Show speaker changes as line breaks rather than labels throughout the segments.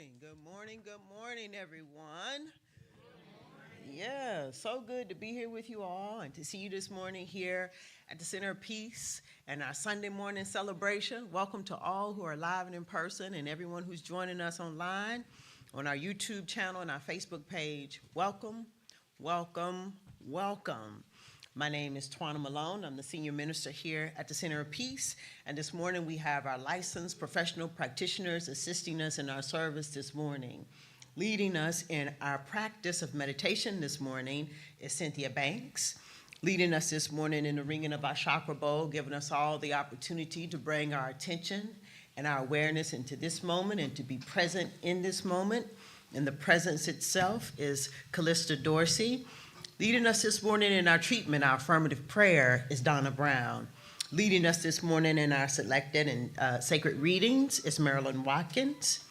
Good morning. Good morning, everyone. Yeah, so good to be here with you all and to see you this morning here at the Center of Peace and our Sunday morning celebration. Welcome to all who are live and in person and everyone who's joining us online on our YouTube channel and our Facebook page. Welcome, welcome, welcome. My name is Twana Malone. I'm the senior minister here at the Center of Peace. And this morning we have our licensed professional practitioners assisting us in our service this morning. Leading us in our practice of meditation this morning is Cynthia Banks. Leading us this morning in the ringing of our chakra bowl, giving us all the opportunity to bring our attention and our awareness into this moment and to be present in this moment. And the presence itself is Callista Dorsey. Leading us this morning in our treatment, our affirmative prayer, is Donna Brown. Leading us this morning in our selected and sacred readings is Marilyn Watkins.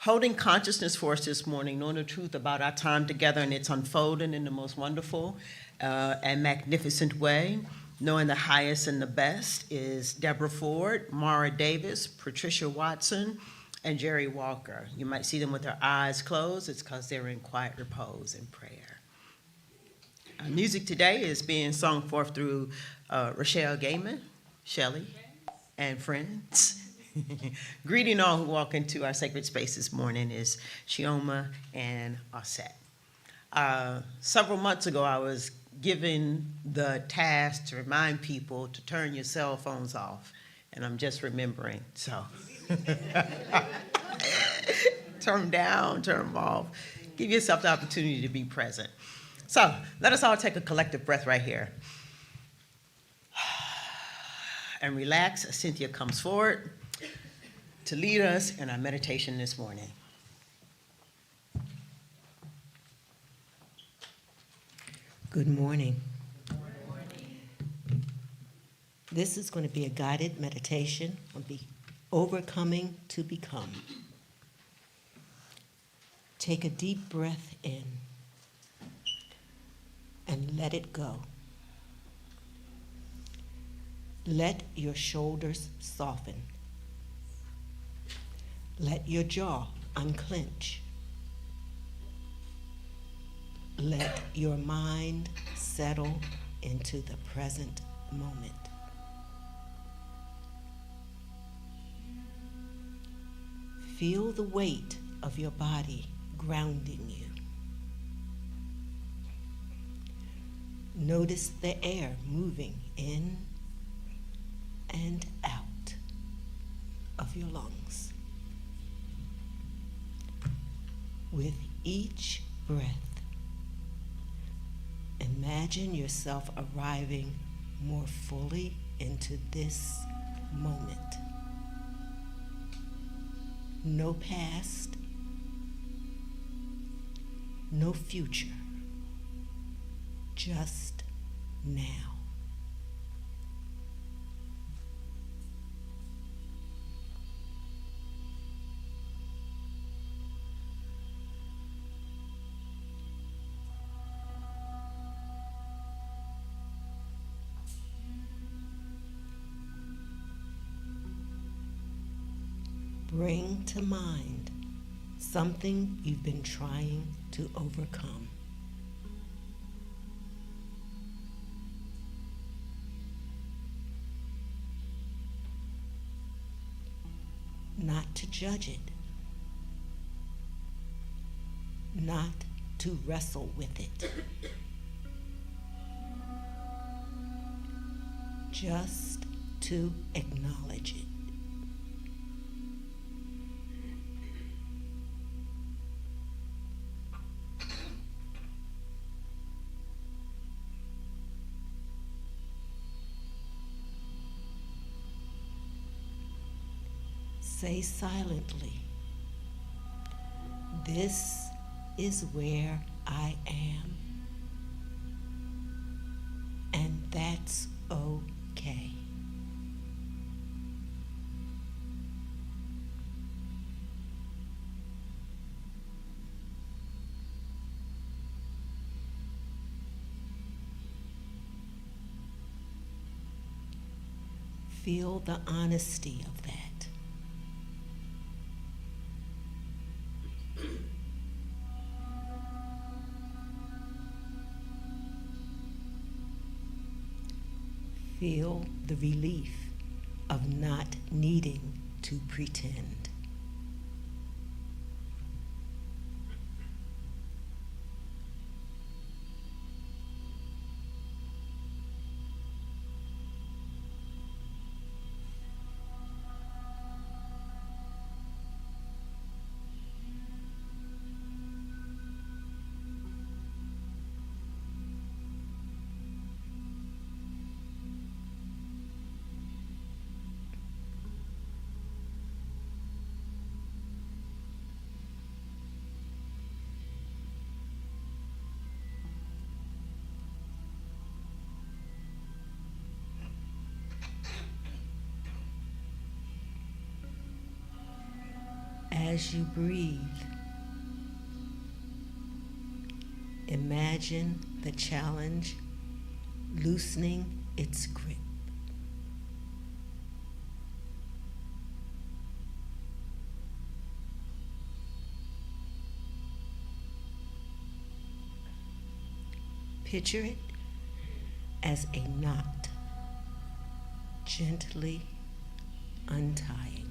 Holding consciousness for us this morning, knowing the truth about our time together and it's unfolding in the most wonderful and magnificent way. Knowing the highest and the best is Deborah Ford, Mara Davis, Patricia Watson, and Jerry Walker. You might see them with their eyes closed. It's because they're in quiet repose and prayer. Our music today is being sung forth through Rochelle Gaiman, Shelley, and friends. Greeting all who walk into our sacred space this morning is Shioma and Osset. Several months ago, I was given the task to remind people to turn your cell phones off, and I'm just remembering, so. Turn them down, turn them off. Give yourself the opportunity to be present. So let us all take a collective breath right here. And relax as Cynthia comes forward to lead us in our meditation this morning.
Good morning. This is going to be a guided meditation on overcoming to become. Take a deep breath in and let it go. Let your shoulders soften. Let your jaw unclench. Let your mind settle into the present moment. Feel the weight of your body grounding you. Notice the air moving in and out of your lungs. With each breath, imagine yourself arriving more fully into this moment. No past, no future, just now. Bring to mind something you've been trying to overcome. Not to judge it, not to wrestle with it, just to acknowledge it. Say silently, "This is where I am, and that's okay." Feel the honesty of that. Feel the relief of not needing to pretend. As you breathe, imagine the challenge loosening its grip. Picture it as a knot gently untying.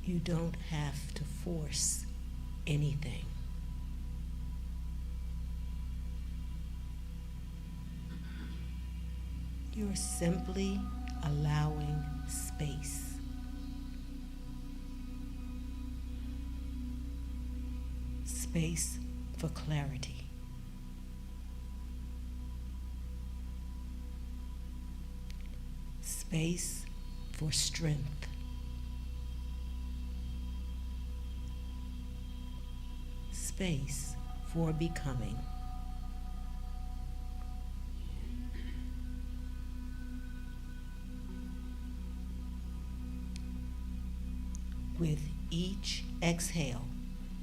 You don't have to force anything. You're simply allowing space. Space for clarity. Space for strength. Space for becoming. With each exhale,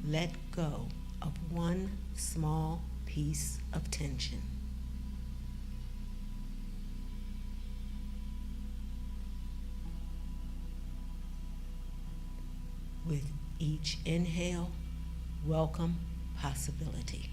let go of one small piece of tension. With each inhale, welcome possibility.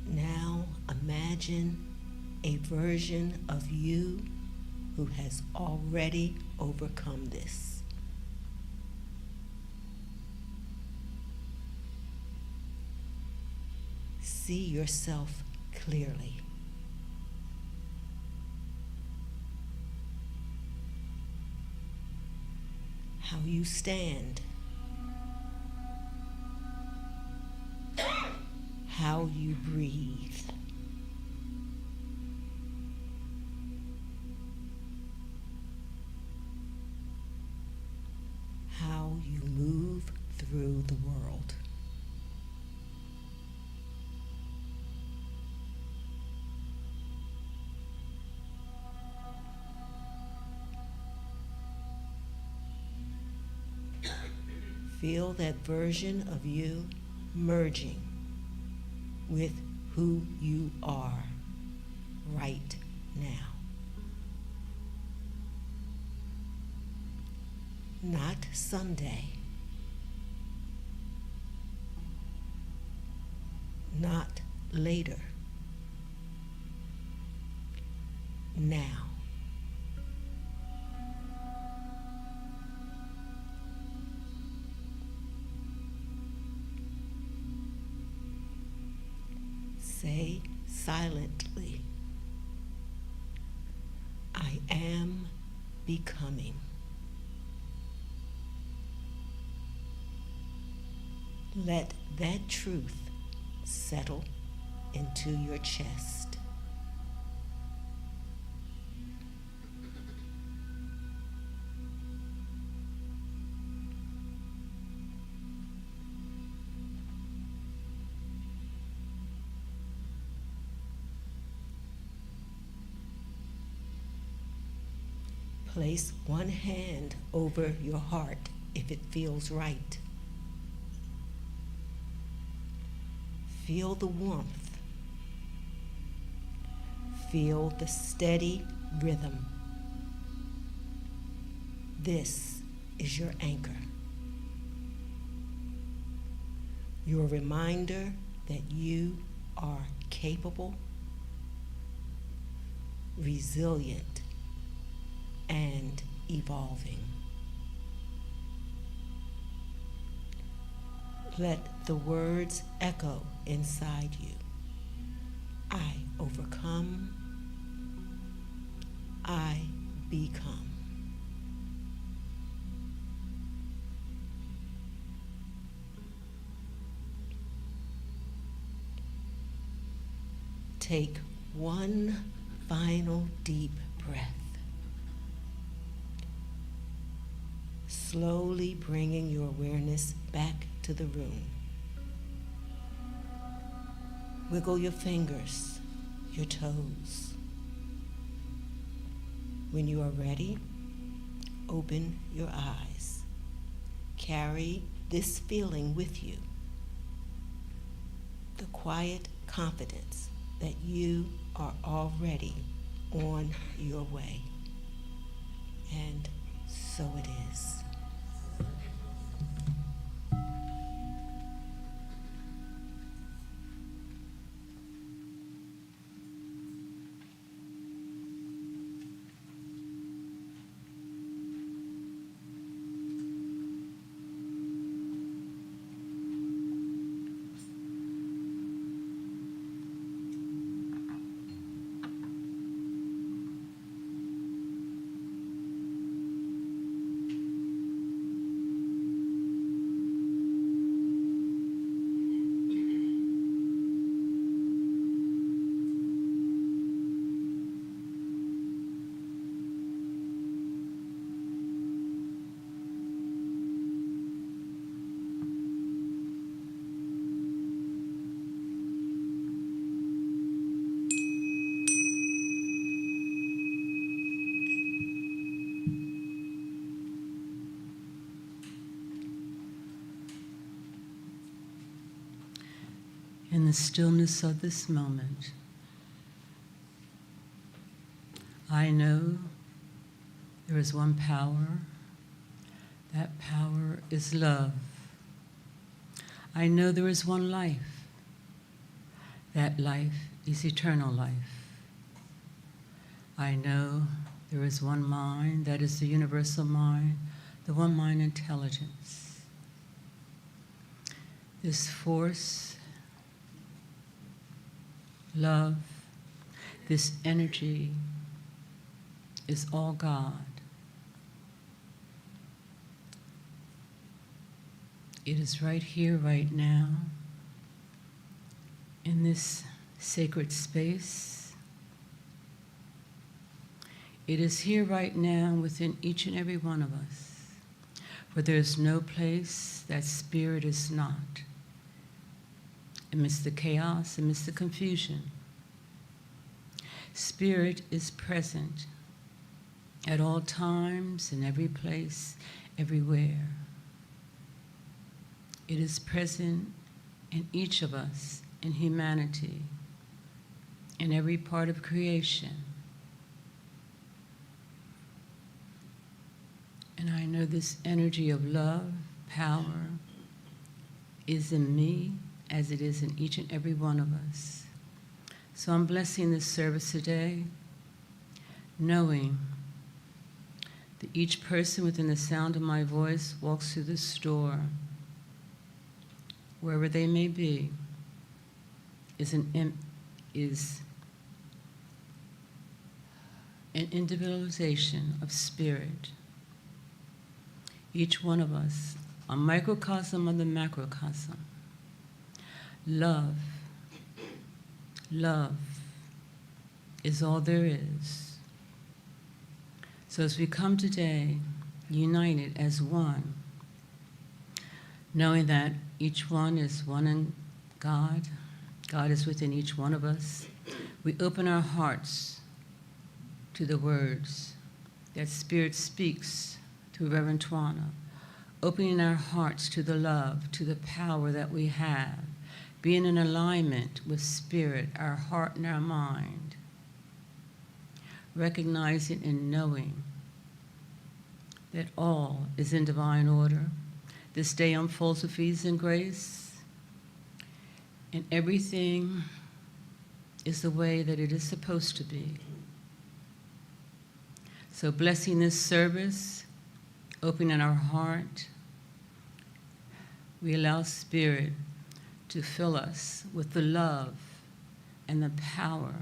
Now imagine a version of you who has already overcome this. See yourself clearly. How you stand. How you breathe. How you move through the world. Feel that version of you merging with who you are right now. Not someday. Not later. Now. Say silently, I am becoming. Let that truth settle into your chest. Place one hand over your heart if it feels right. Feel the warmth. Feel the steady rhythm. This is your anchor. Your reminder that you are capable, resilient, and evolving. Let the words echo inside you. I overcome. I become. Take one final deep breath, slowly bringing your awareness back to the room. Wiggle your fingers, your toes. When you are ready, open your eyes. Carry this feeling with you, the quiet confidence that you are already on your way. And so it is.
In the stillness of this moment, I know there is one power. That power is love. I know there is one life. That life is eternal life. I know there is one mind, that is the universal mind, the one mind intelligence. This force, love, this energy is all God. It is right here, right now, in this sacred space. It is here right now within each and every one of us, for there is no place that spirit is not. Amidst the chaos, amidst the confusion, spirit is present at all times, in every place, everywhere. It is present in each of us, in humanity, in every part of creation. And I know this energy of love, power, is in me, as it is in each and every one of us. So I'm blessing this service today, knowing that each person within the sound of my voice walks through this door, wherever they may be, is an individualization of spirit. Each one of us, a microcosm of the macrocosm. Love is all there is. So as we come today, united as one, knowing that each one is one in God, God is within each one of us, we open our hearts to the words, that Spirit speaks through Reverend Twana, opening our hearts to the love, to the power that we have, being in alignment with Spirit, our heart and our mind, recognizing and knowing that all is in divine order. This day unfolds with ease and grace, and everything is the way that it is supposed to be. So blessing this service, opening our heart, we allow Spirit to fill us with the love and the power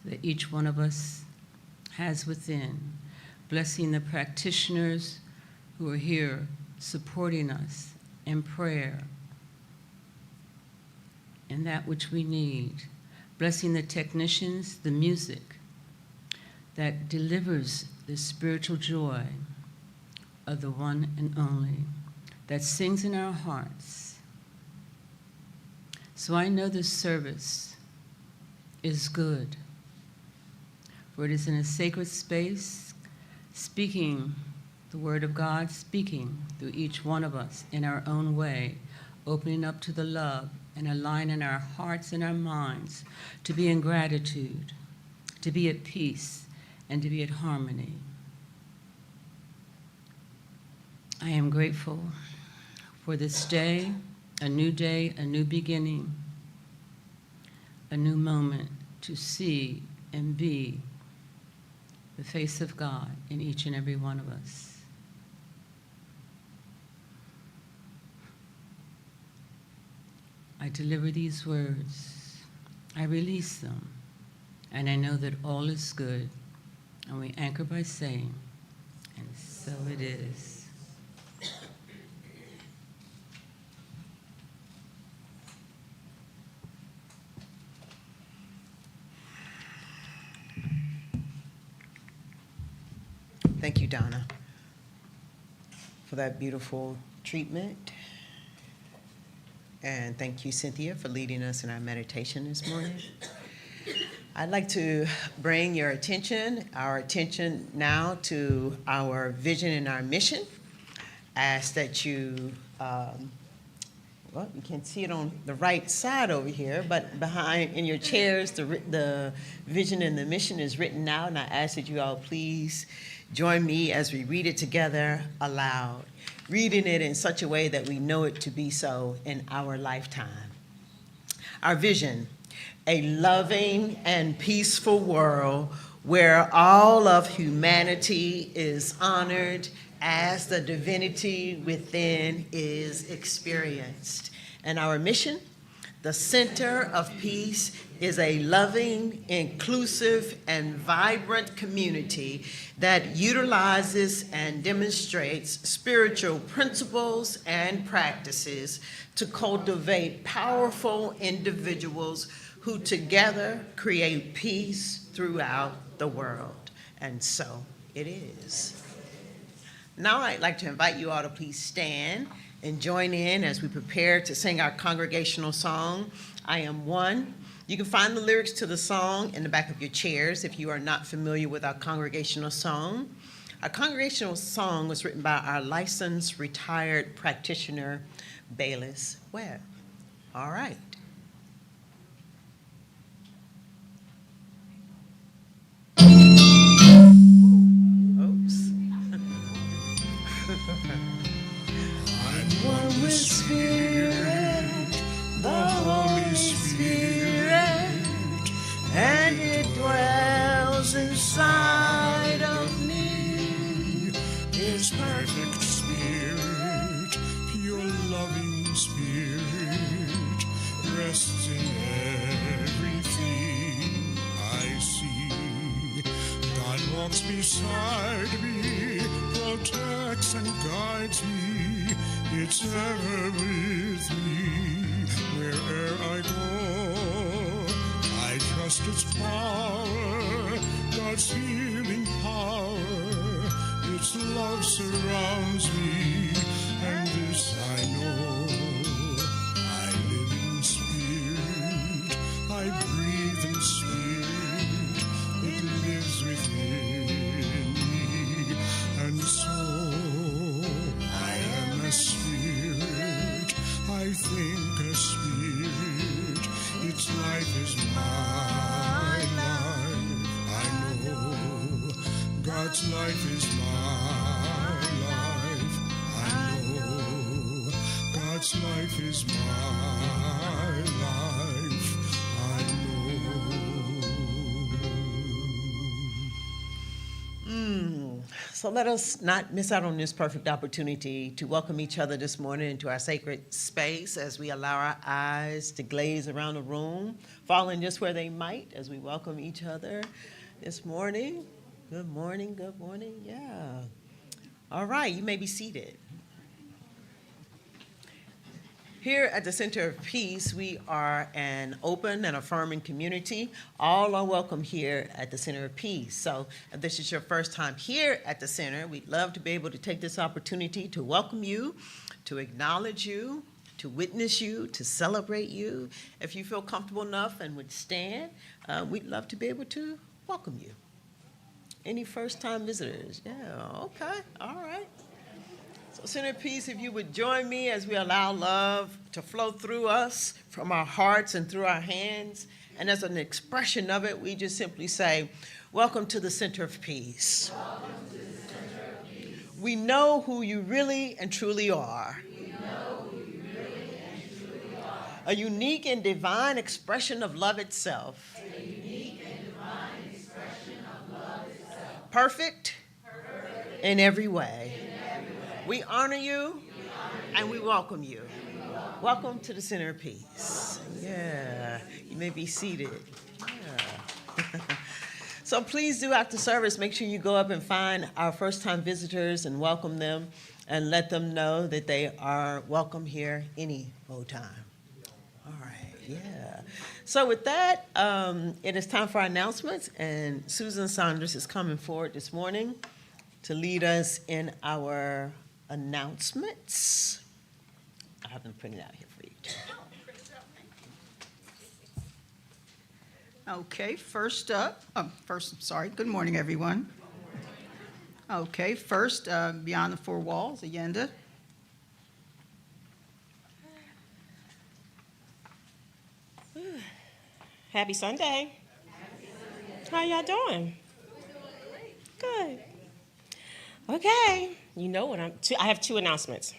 that each one of us has within. Blessing the practitioners who are here supporting us in prayer and that which we need. Blessing the technicians, the music that delivers the spiritual joy of the one and only, that sings in our hearts. So I know this service is good, for it is in a sacred space, speaking the word of God, speaking through each one of us in our own way, opening up to the love and aligning our hearts and our minds to be in gratitude, to be at peace, and to be at harmony. I am grateful for this day, a new beginning, a new moment to see and be the face of God in each and every one of us. I deliver these words, I release them, and I know that all is good, and we anchor by saying, and so it is.
Thank you, Donna, for that beautiful treatment. And thank you, Cynthia, for leading us in our meditation this morning. I'd like to bring our attention now to our vision and our mission. Ask that you, well, you can see it on the right side over here, but behind in your chairs, the vision and the mission is written out, and I ask that you all please join me as we read it together aloud, reading it in such a way that we know it to be so in our lifetime. Our vision: a loving and peaceful world where all of humanity is honored as the divinity within is experienced. And our mission: the center of peace is a loving, inclusive, and vibrant community that utilizes and demonstrates spiritual principles and practices to cultivate powerful individuals who together create peace throughout the world. And so it is. Now I'd like to invite you all to please stand and join in as we prepare to sing our congregational song, I Am One. You can find the lyrics to the song in the back of your chairs if you are not familiar with our congregational song. Our congregational song was written by our licensed retired practitioner, Bayless Webb. All right. Oops.
I'm one with Spirit, the Holy Spirit,
And it dwells inside of me.
His perfect Spirit, pure loving Spirit, rests in everything I see. God walks beside me, protects and guides me. It's ever with me where'er I go. I trust its power, God's healing power. Its love surrounds me, and this I know. I live in spirit, I breathe in spirit. It God's life is my life. I know God's life is my life. I know.
So let us not miss out on this perfect opportunity to welcome each other this morning into our sacred space as we allow our eyes to glaze around the room, falling just where they might as we welcome each other this morning. Good morning, good morning, yeah. All right, you may be seated. Here at the Center of Peace, we are an open and affirming community. All are welcome here at the Center of Peace. So if this is your first time here at the Center, we'd love to be able to take this opportunity to welcome you, to acknowledge you, to witness you, to celebrate you. If you feel comfortable enough and would stand, we'd love to be able to welcome you. Any first-time visitors? Yeah, okay, all right. So Center of Peace, if you would join me as we allow love to flow through us from our hearts and through our hands. And as an expression of it, we just simply say, welcome to the Center of Peace.
Welcome to the Center of Peace.
We know who you really and truly are.
We know who you really and truly are.
A unique and divine expression of love itself.
A unique and divine expression of love itself.
Perfect in every way. We honor you,
We honor
and we welcome you. Welcome to the Center of Peace. Yeah, you may be seated. Yeah. So please do, after service, make sure you go up and find our first-time visitors and welcome them and let them know that they are welcome here any old time. All right, yeah. So with that, it is time for our announcements, and Susan Saunders is coming forward this morning to lead us in our announcements. I have them printed out here for you.
Okay, good morning, everyone. Okay, first, Beyond the Four Walls, agenda.
Happy Sunday. How y'all doing? Good. Okay, you know what I have two announcements.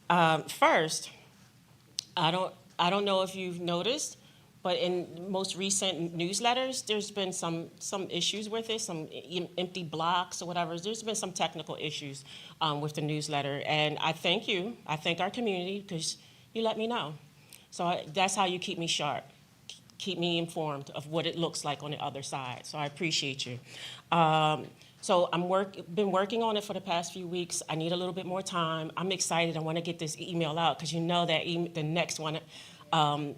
First, I don't know if you've noticed, but in most recent newsletters, there's been some issues with it, some empty blocks or whatever. There's been some technical issues with the newsletter, and I thank you. I thank our community because you let me know. So that's how you keep me sharp, keep me informed of what it looks like on the other side. So I appreciate you. So been working on it for the past few weeks. I need a little bit more time. I'm excited. I want to get this email out because you know that the next one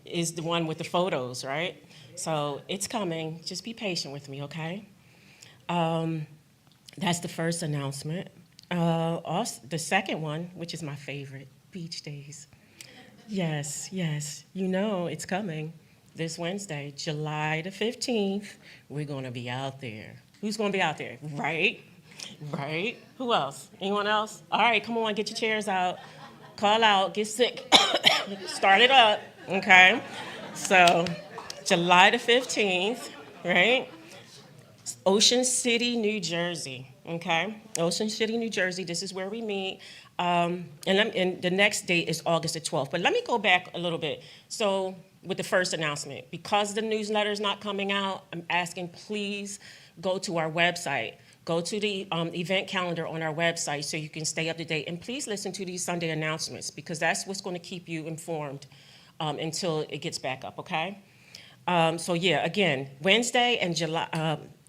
is the one with the photos, right? So it's coming. Just be patient with me, okay? That's the first announcement. Also, the second one, which is my favorite, beach days. Yes, you know it's coming. This Wednesday, July the 15th, we're going to be out there. Who's going to be out there? Right? Who else? Anyone else? All right, come on, get your chairs out. Call out, get sick. Start it up, okay? So, July the 15th, right? Ocean City, New Jersey, okay? Ocean City, New Jersey, this is where we meet. And the next date is August the 12th. But let me go back a little bit. So, with the first announcement, because the newsletter is not coming out, I'm asking please go to our website. Go to the event calendar on our website so you can stay up to date. And please listen to these Sunday announcements because that's what's going to keep you informed until it gets back up, okay? So yeah, again, Wednesday and July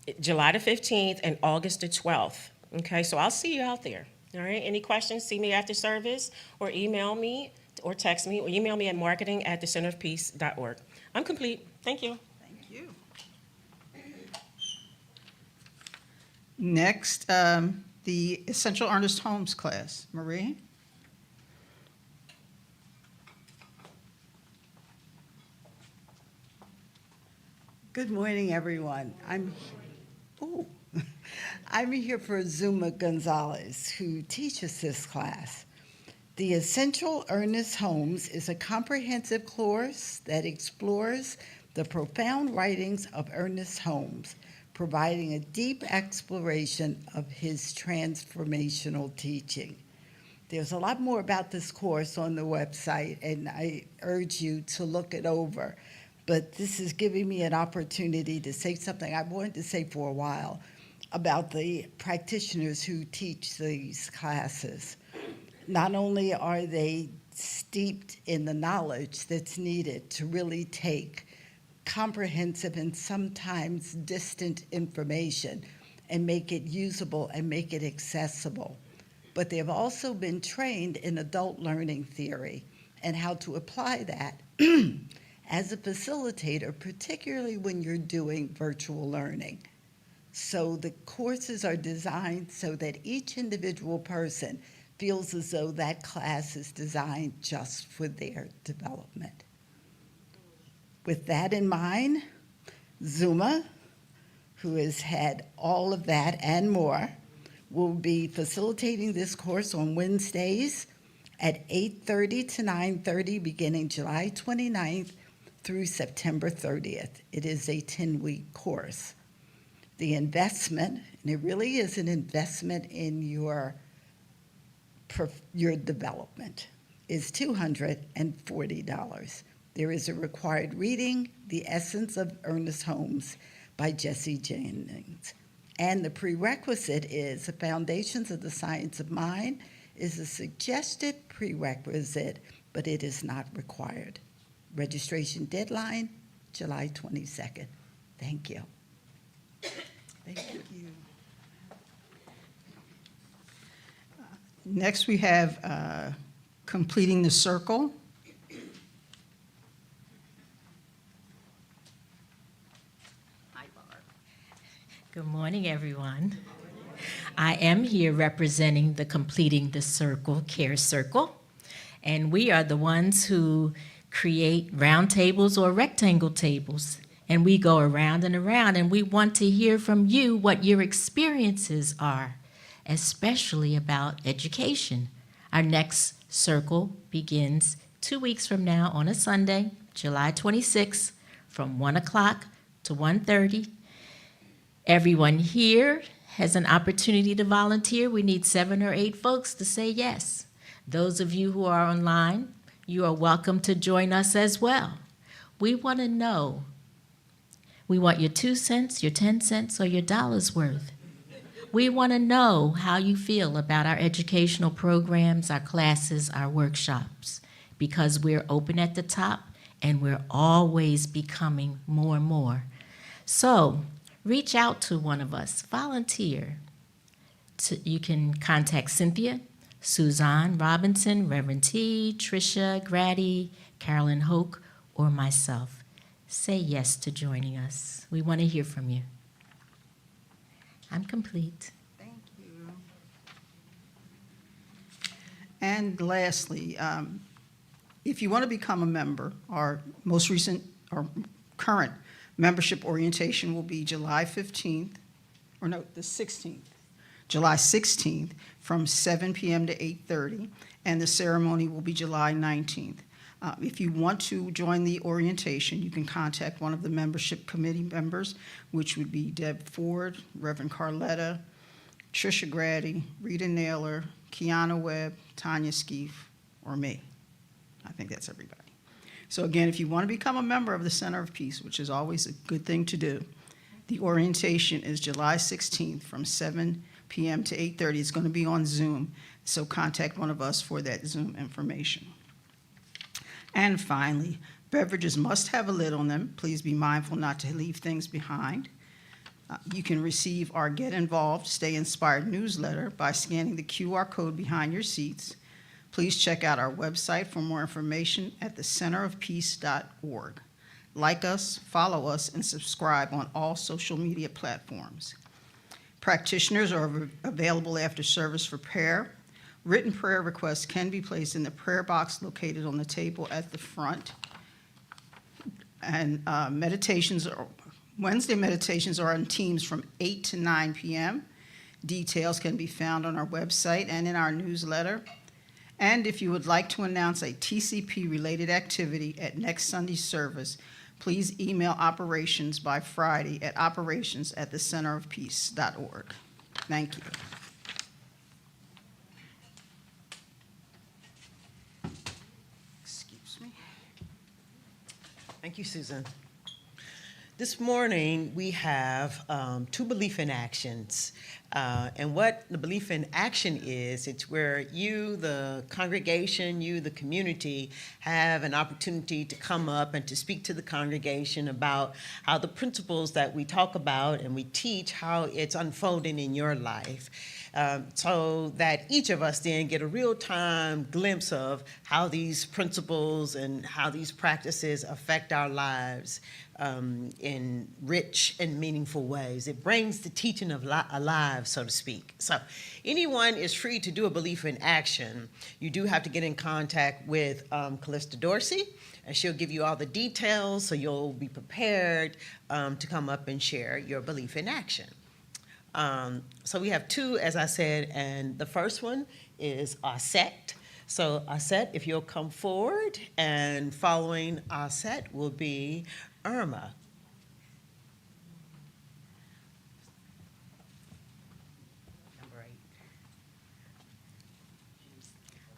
the 15th and August the 12th, okay? So I'll see you out there, all right? Any questions, see me after service or email me or text me or email me at marketing@thecenterofpeace.org. I'm complete. Thank you.
Thank you. Next, the Essential Earnest Homes class. Marie?
Good morning, everyone. I'm here for Zuma Gonzalez, who teaches this class. The Essential Earnest Homes is a comprehensive course that explores the profound writings of Ernest Holmes, providing a deep exploration of his transformational teaching. There's a lot more about this course on the website, and I urge you to look it over. But this is giving me an opportunity to say something I've wanted to say for a while about the practitioners who teach these classes. Not only are they steeped in the knowledge that's needed to really take comprehensive and sometimes distant information and make it usable and make it accessible, but they've also been trained in adult learning theory and how to apply that as a facilitator, particularly when you're doing virtual learning. So the courses are designed so that each individual person feels as though that class is designed just for their development. With that in mind, Zuma, who has had all of that and more, will be facilitating this course on Wednesdays at 8:30 to 9:30, beginning July 29th through September 30th. It is a 10-week course. The investment, and it really is an investment in your development, is $240. There is a required reading, The Essence of Ernest Holmes by Jesse Jennings. And the prerequisite is the Foundations of the Science of Mind is a suggested prerequisite, but it is not required. Registration deadline, July 22nd. Thank you.
Thank you. Next, we have completing the circle.
Good morning, everyone. I am here representing the Completing the Circle Care Circle, and we are the ones who create round tables or rectangle tables, and we go around and around, and we want to hear from you what your experiences are, especially about education. Our next circle begins 2 weeks from now on a Sunday, July 26th, from 1 o'clock to 1:30. Everyone here has an opportunity to volunteer. We need 7 or 8 folks to say yes. Those of you who are online, you are welcome to join us as well. We want to know. We want your 2 cents, your 10 cents, or your dollar's worth. We want to know how you feel about our educational programs, our classes, our workshops, because we're open at the top and we're always becoming more and more. So, reach out to one of us, volunteer. You can contact Cynthia, Suzanne Robinson, Reverend T, Tricia Grady, Carolyn Hoke, or myself. Say yes to joining us. We want to hear from you. I'm complete.
Thank you. And lastly, if you want to become a member, our most recent or current membership orientation will be July 15th, or no, the 16th, July 16th from 7 p.m. to 8:30, and the ceremony will be July 19th. If you want to join the orientation, you can contact one of the membership committee members, which would be Deb Ford, Reverend Carletta, Tricia Grady, Rita Naylor, Kiana Webb, Tanya Skeef, or me. I think that's everybody. So again, if you want to become a member of the Center of Peace, which is always a good thing to do, the orientation is July 16th from 7 p.m. to 8:30. It's going to be on Zoom, so contact one of us for that Zoom information. And finally, beverages must have a lid on them. Please be mindful not to leave things behind. You can receive our Get Involved, Stay Inspired newsletter by scanning the QR code behind your seats. Please check out our website for more information at thecenterofpeace.org. Like us, follow us, and subscribe on all social media platforms. Practitioners are available after service for prayer. Written prayer requests can be placed in the prayer box located on the table at the front. And Wednesday meditations are on Teams from 8 to 9 p.m. Details can be found on our website and in our newsletter. And if you would like to announce a TCP-related activity at next Sunday's service, please email operations by Friday at operations@thecenterofpeace.org. Thank you.
Excuse me. Thank you, Susan. This morning, we have two belief in actions. And what the belief in action is, it's where you, the congregation, you, the community, have an opportunity to come up and to speak to the congregation about how the principles that we talk about and we teach, how it's unfolding in your life. So that each of us then get a real-time glimpse of how these principles and how these practices affect our lives in rich and meaningful ways. It brings the teaching of alive, so to speak. So anyone is free to do a belief in action. You do have to get in contact with Callista Dorsey, and she'll give you all the details so you'll be prepared to come up and share your belief in action. So we have two, as I said, and the first one is Aset. So Aset, if you'll come forward, and following Aset will be Irma. Number 8.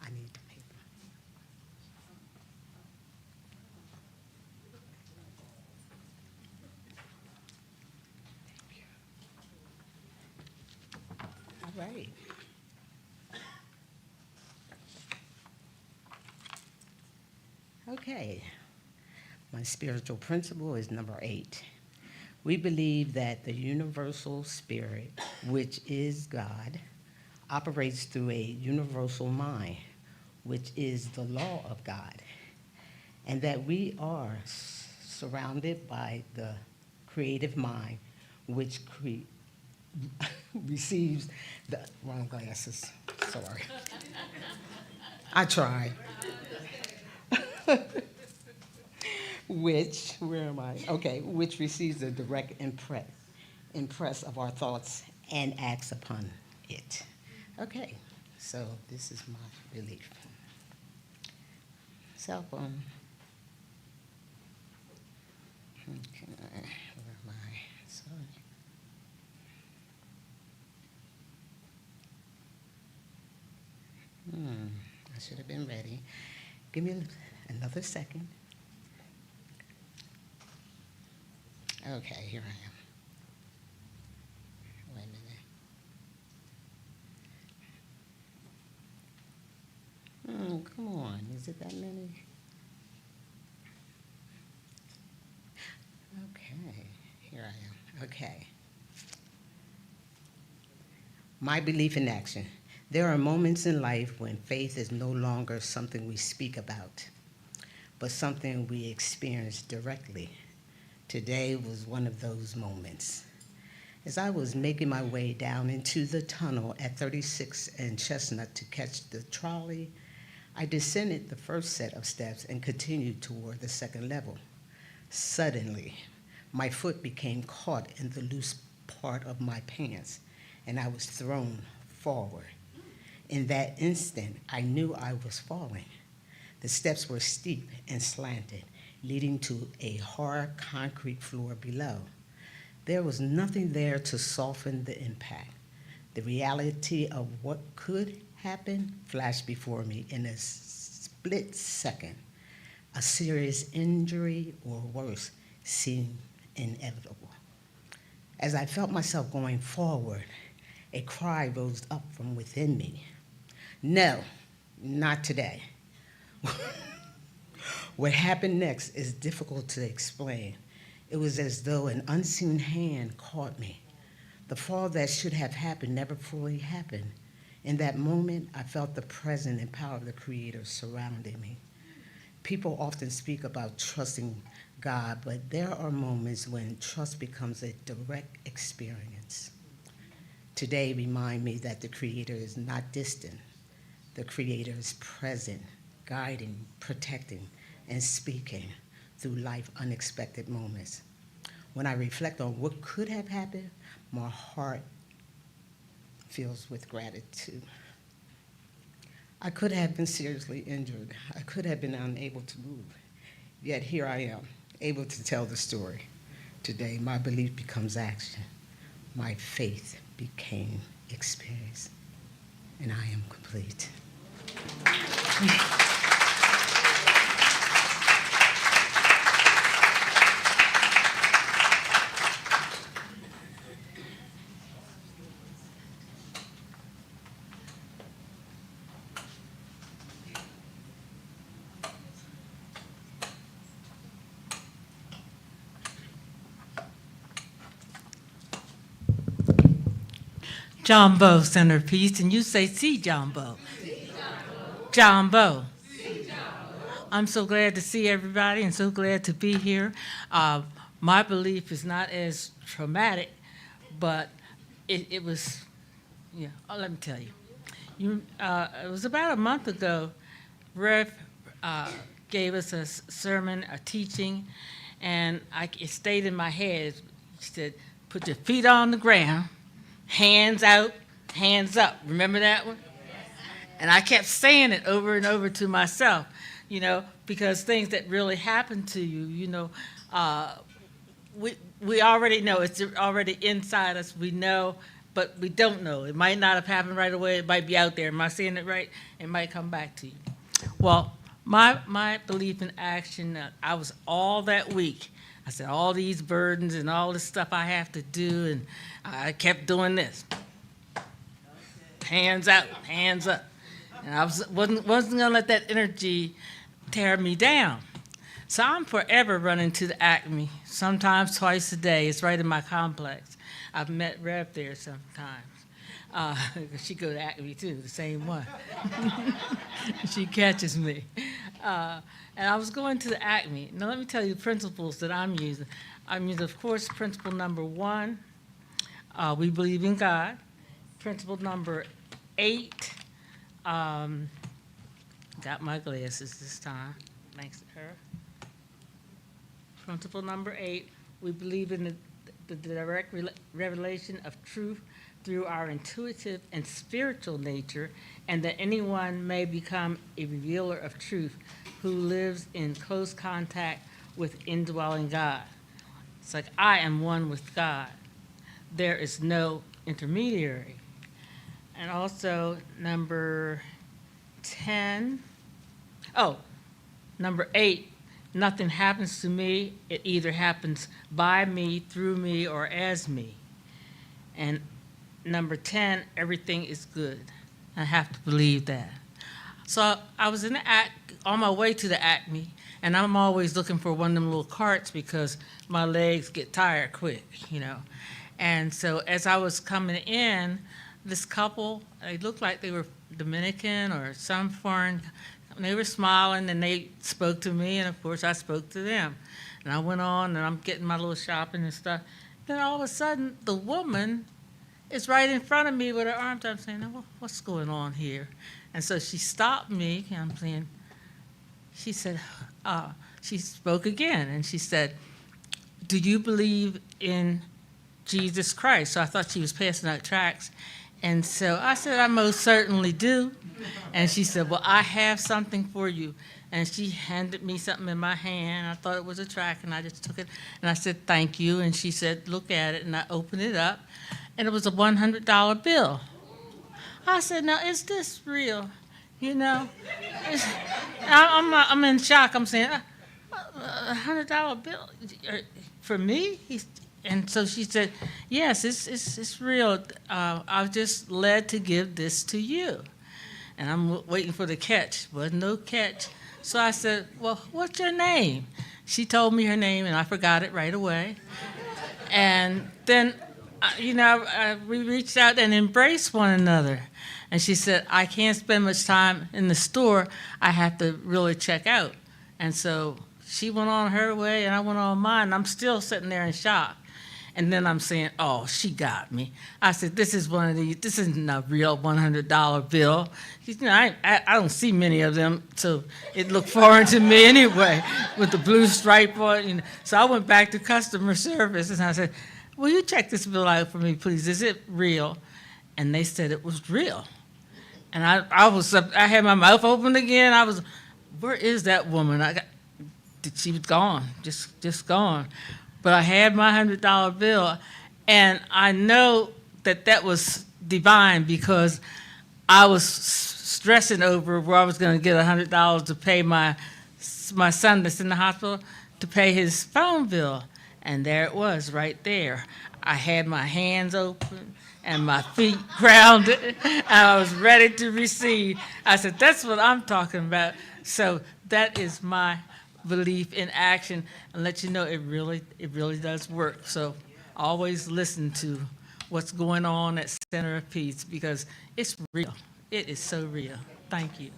I need the paper. All right.
Okay. My spiritual principle is number 8. We believe that the universal spirit, which is God, operates through a universal mind, which is the law of God, and that we are surrounded by the creative mind, which receives the wrong glasses. Sorry. I tried. Which, where am I? Okay, which receives the direct impress of our thoughts and acts upon it. Okay, so this is my belief. Cell phone. Okay, where am I? Sorry. I should have been ready. Give me another second. Okay, here I am. Wait a minute. Come on, is it that many? Okay, here I am. Okay. My belief in action. There are moments in life when faith is no longer something we speak about, but something we experience directly. Today was one of those moments. As I was making my way down into the tunnel at 36 and Chestnut to catch the trolley, I descended the first set of steps and continued toward the second level. Suddenly, my foot became caught in the loose part of my pants, and I was thrown forward. In that instant, I knew I was falling. The steps were steep and slanted, leading to a hard concrete floor below. There was nothing there to soften the impact. The reality of what could happen flashed before me in a split second. A serious injury or worse seemed inevitable. As I felt myself going forward, a cry rose up from within me. No, not today. What happened next is difficult to explain. It was as though an unseen hand caught me. The fall that should have happened never fully happened. In that moment, I felt the presence and power of the Creator surrounding me. People often speak about trusting God, but there are moments when trust becomes a direct experience. Today remind me that the Creator is not distant. The Creator is present, guiding, protecting, and speaking through life unexpected moments. When I reflect on what could have happened, my heart fills with gratitude. I could have been seriously injured. I could have been unable to move. Yet here I am, able to tell the story. Today, my belief becomes action. My faith became experience. And I am complete.
John Bow, centerpiece, and you say, see John Bow. John Bow. I'm so glad to see everybody and so glad to be here. My belief is not as traumatic, but it was, yeah, let me tell you. It was about a month ago, Rev gave us a sermon, a teaching, and it stayed in my head. He said, put your feet on the ground, hands out, hands up. Remember that one? And I kept saying it over and over to myself, because things that really happen to you, we already know. It's already inside us. We know, but we don't know. It might not have happened right away. It might be out there. Am I saying it right? It might come back to you. Well, my belief in action, I was all that week. I said, all these burdens and all this stuff I have to do, and I kept doing this. Hands out, hands up. And I wasn't going to let that energy tear me down. So I'm forever running to the Acme, sometimes twice a day. It's right in my complex. I've met Rev there sometimes. She go to Acme too, the same one. She catches me. And I was going to the Acme. Now let me tell you the principles that I'm using. I'm using, of course, principle number 1, we believe in God. Principle number 8, got my glasses this time, thanks to her. Principle number 8, we believe in the direct revelation of truth through our intuitive and spiritual nature, and that anyone may become a revealer of truth who lives in close contact with indwelling God. It's like I am one with God. There is no intermediary. And also number 8, nothing happens to me. It either happens by me, through me, or as me. And number 10, everything is good. I have to believe that. So I was on my way to the Acme, and I'm always looking for one of them little carts because my legs get tired quick, And so as I was coming in, this couple, they looked like they were Dominican or some foreign, and they were smiling and they spoke to me, and of course I spoke to them. And I went on and I'm getting my little shopping and stuff. Then all of a sudden, the woman is right in front of me with her arms out. I'm saying, well, what's going on here? And so she stopped me, and I'm saying, she said, she spoke again, and she said, do you believe in Jesus Christ? So I thought she was passing out tracts. And so I said, I most certainly do. And she said, well, I have something for you. And she handed me something in my hand. I thought it was a tract, and I just took it. And I said, thank you. And she said, look at it. And I opened it up, and it was a $100 bill. I said, now, is this real? I'm in shock. I'm saying, a $100 bill for me? And so she said, yes, it's real. I was just led to give this to you. And I'm waiting for the catch. Wasn't no catch. So I said, well, what's your name? She told me her name, and I forgot it right away. And then, we reached out and embraced one another. And she said, I can't spend much time in the store. I have to really check out. And so she went on her way, and I went on mine. And I'm still sitting there in shock. And then I'm saying, oh, she got me. I said, this is one of these, this isn't a real $100 bill. I don't see many of them, so it looked foreign to me anyway, with the blue stripe on it. So I went back to customer service, and I said, will you check this bill out for me, please? Is it real? And they said it was real. And I had my mouth open again. Where is that woman?
she was gone, just gone. But I had my $100 bill, and I know that was divine because I was stressing over where I was going to get $100 to pay my son that's in the hospital to pay his phone bill, and there it was right there. I had my hands open and my feet grounded, and I was ready to receive. I said, that's what I'm talking about. So that is my belief in action, and let you know it really does work. So always listen to what's going on at Center of Peace because it's real. It is so real. Thank you.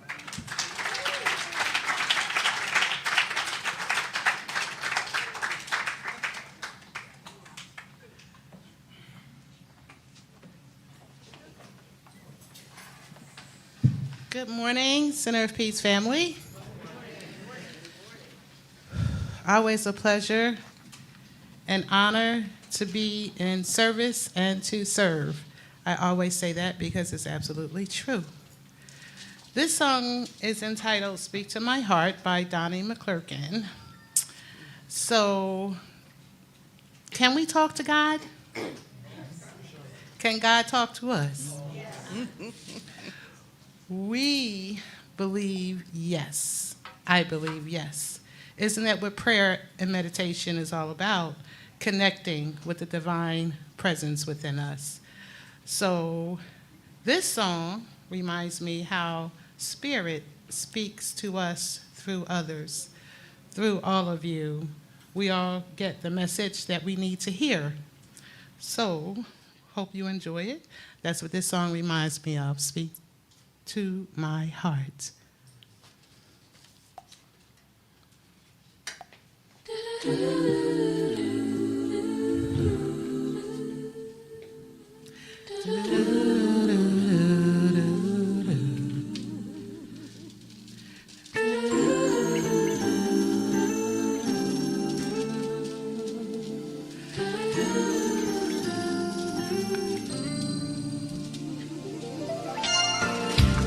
Good morning, Center of Peace family. Always a pleasure and honor to be in service and to serve. I always say that because it's absolutely true. This song is entitled Speak to My Heart by Donnie McClurkin. So, can we talk to God? Can God talk to us? We believe yes. I believe yes. Isn't that what prayer and meditation is all about? Connecting with the divine presence within us. So this song reminds me how Spirit speaks to us through others, through all of you. We all get the message that we need to hear. So hope you enjoy it. That's what this song reminds me of. Speak to my heart.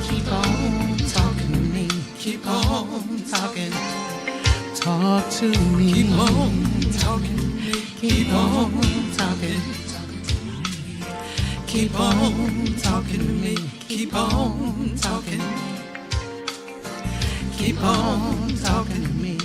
Keep on talking to me. Keep on talking. Talk to me. Keep on talking to me. Keep on talking. Keep on talking to me. Keep on talking. Keep on talking to me.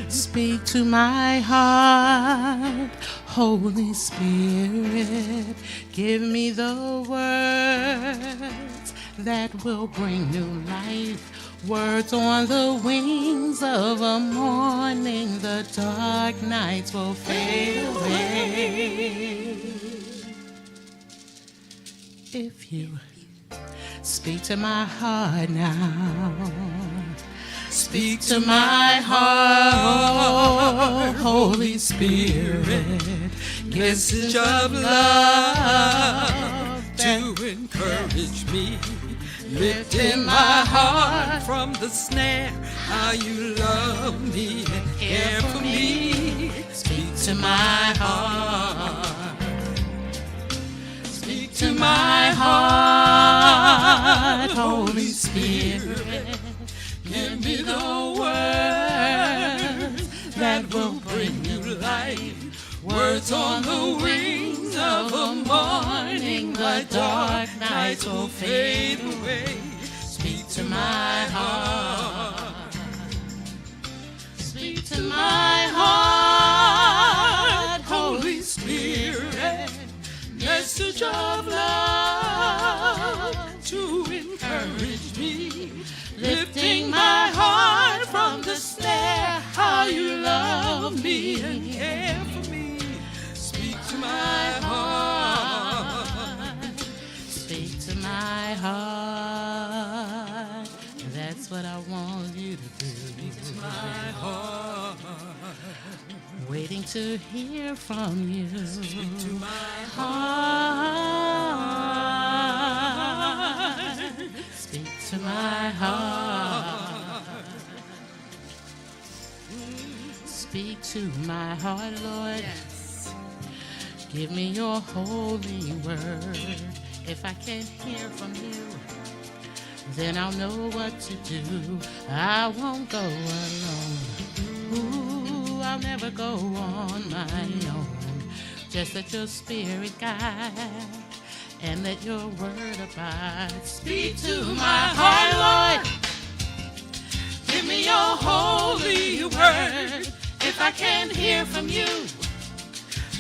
Speak to my heart, Holy Spirit. Give me the words that will bring new life. Words on the wings of a morning, the dark nights will fade away. If you speak to my heart now, speak to my heart, Holy Spirit. Message of love to encourage me. Lifting my heart from the snare, how you love me and care for me. Speak to my heart. Speak to my heart, Holy Spirit. Give me the words that will bring you life. Words on the wings of a morning, the dark nights will fade away. Speak to my heart. Speak to my heart, Holy Spirit. Message of love to encourage me. Lifting my heart from the snare, how you love me and care for me. Speak to my heart. Speak to my heart. That's what I want you to do. Speak to my heart. Waiting to hear from you. Speak to my heart. Speak to my heart. Speak to my heart, Lord. Yes. Give me your holy word. If I can't hear from you, then I'll know what to do. I won't go alone. Ooh, I'll never go on my own. Just let your spirit guide and let your word abide. Speak to my heart, Lord. Give me your holy word. If I can't hear from you,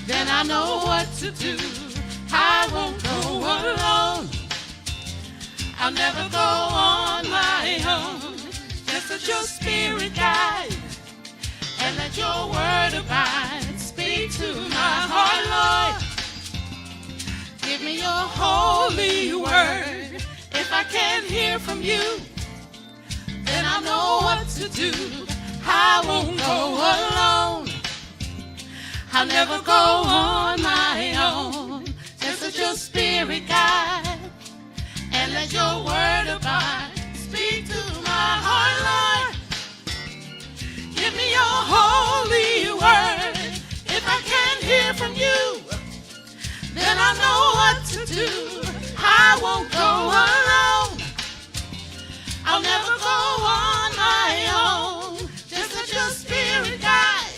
then I know what to do. I won't go alone. I'll never go on my own. Just let your spirit guide and let your word abide. Speak to my heart, Lord. Give me your holy word. If I can't hear from you, then I know what to do. I won't go alone. I'll never go on my own. Just let your spirit guide and let your word abide. Speak to my heart, Lord. Give me your holy word. If I can't hear from you, then I know what to do. I won't go alone. I'll never go on my own. Just let your spirit guide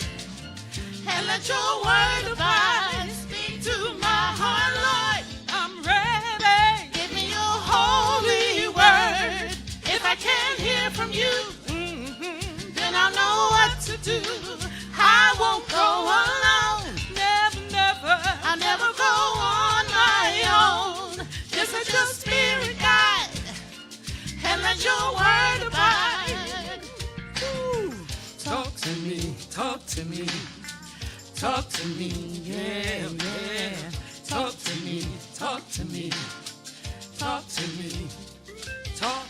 and let your word abide. Speak to my heart, Lord. I'm ready. Give me your holy word. If I can't hear from you, then I'll know what to do. I won't go alone. Never, never. I'll never go on my own. Just let your spirit guide and let your word abide. Ooh.
Talk to me, talk to me, talk to me, yeah, yeah. Talk to me, talk to me, talk to me, talk.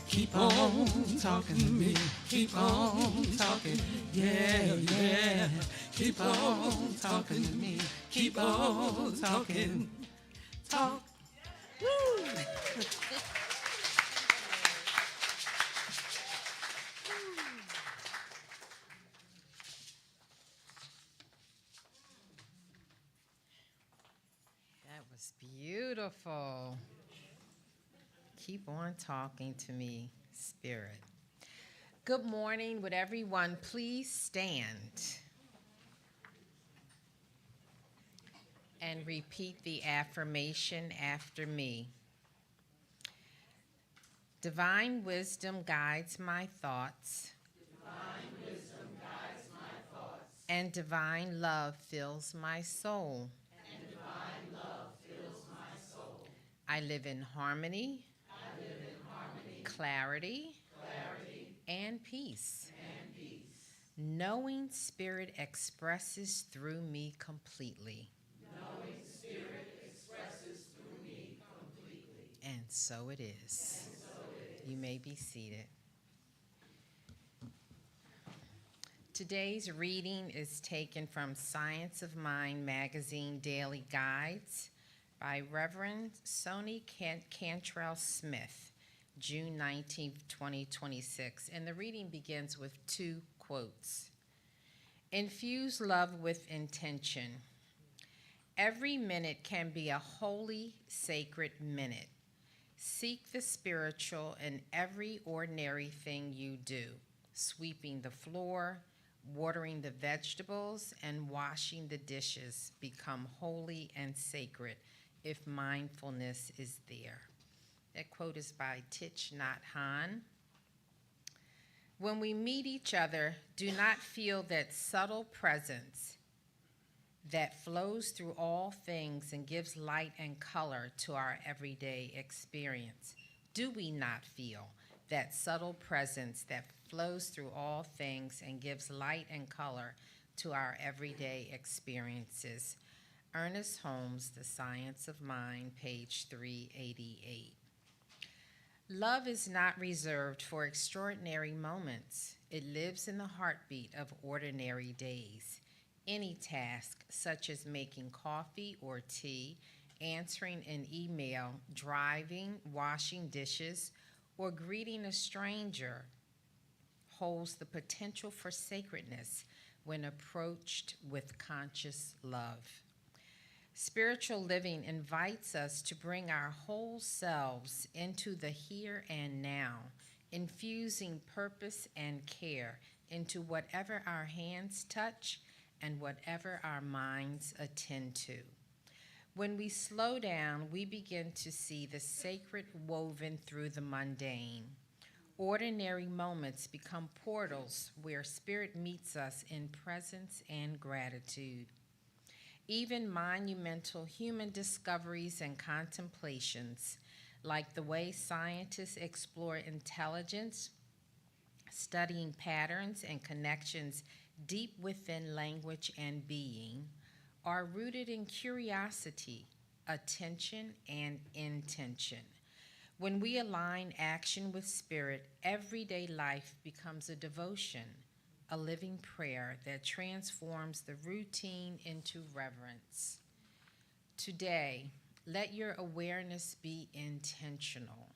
Keep on talking to me, keep on talking, yeah, yeah. Keep on talking to me, keep on talking, talk. Woo.
That was beautiful. Keep on talking to me, Spirit. Good morning. Would everyone please stand and repeat the affirmation after me. Divine wisdom guides my thoughts.
Divine wisdom guides my thoughts.
And divine love fills my soul.
And divine love fills my soul.
I live in harmony.
I live in harmony.
Clarity.
Clarity.
And peace.
And peace.
Knowing Spirit expresses through me completely.
Knowing Spirit expresses through me completely.
And so it is.
And so it is.
You may be seated. Today's reading is taken from Science of Mind magazine daily guides by Reverend Sony Cantrell Smith, June 19, 2026. And the reading begins with 2 quotes. Infuse love with intention. Every minute can be a holy, sacred minute. Seek the spiritual in every ordinary thing you do, sweeping the floor, watering the vegetables, and washing the dishes become holy and sacred if mindfulness is there. That quote is by Thich Nhat Hanh. When we meet each other, do not feel that subtle presence that flows through all things and gives light and color to our everyday experience. Do we not feel that subtle presence that flows through all things and gives light and color to our everyday experiences? Ernest Holmes, The Science of Mind, page 388. Love is not reserved for extraordinary moments. It lives in the heartbeat of ordinary days. Any task, such as making coffee or tea, answering an email, driving, washing dishes, or greeting a stranger, holds the potential for sacredness when approached with conscious love. Spiritual living invites us to bring our whole selves into the here and now, infusing purpose and care into whatever our hands touch and whatever our minds attend to. When we slow down, we begin to see the sacred woven through the mundane. Ordinary moments become portals where spirit meets us in presence and gratitude. Even monumental human discoveries and contemplations, like the way scientists explore intelligence, studying patterns and connections deep within language and being, are rooted in curiosity, attention, and intention. When we align action with spirit, everyday life becomes a devotion, a living prayer that transforms the routine into reverence. Today, let your awareness be intentional.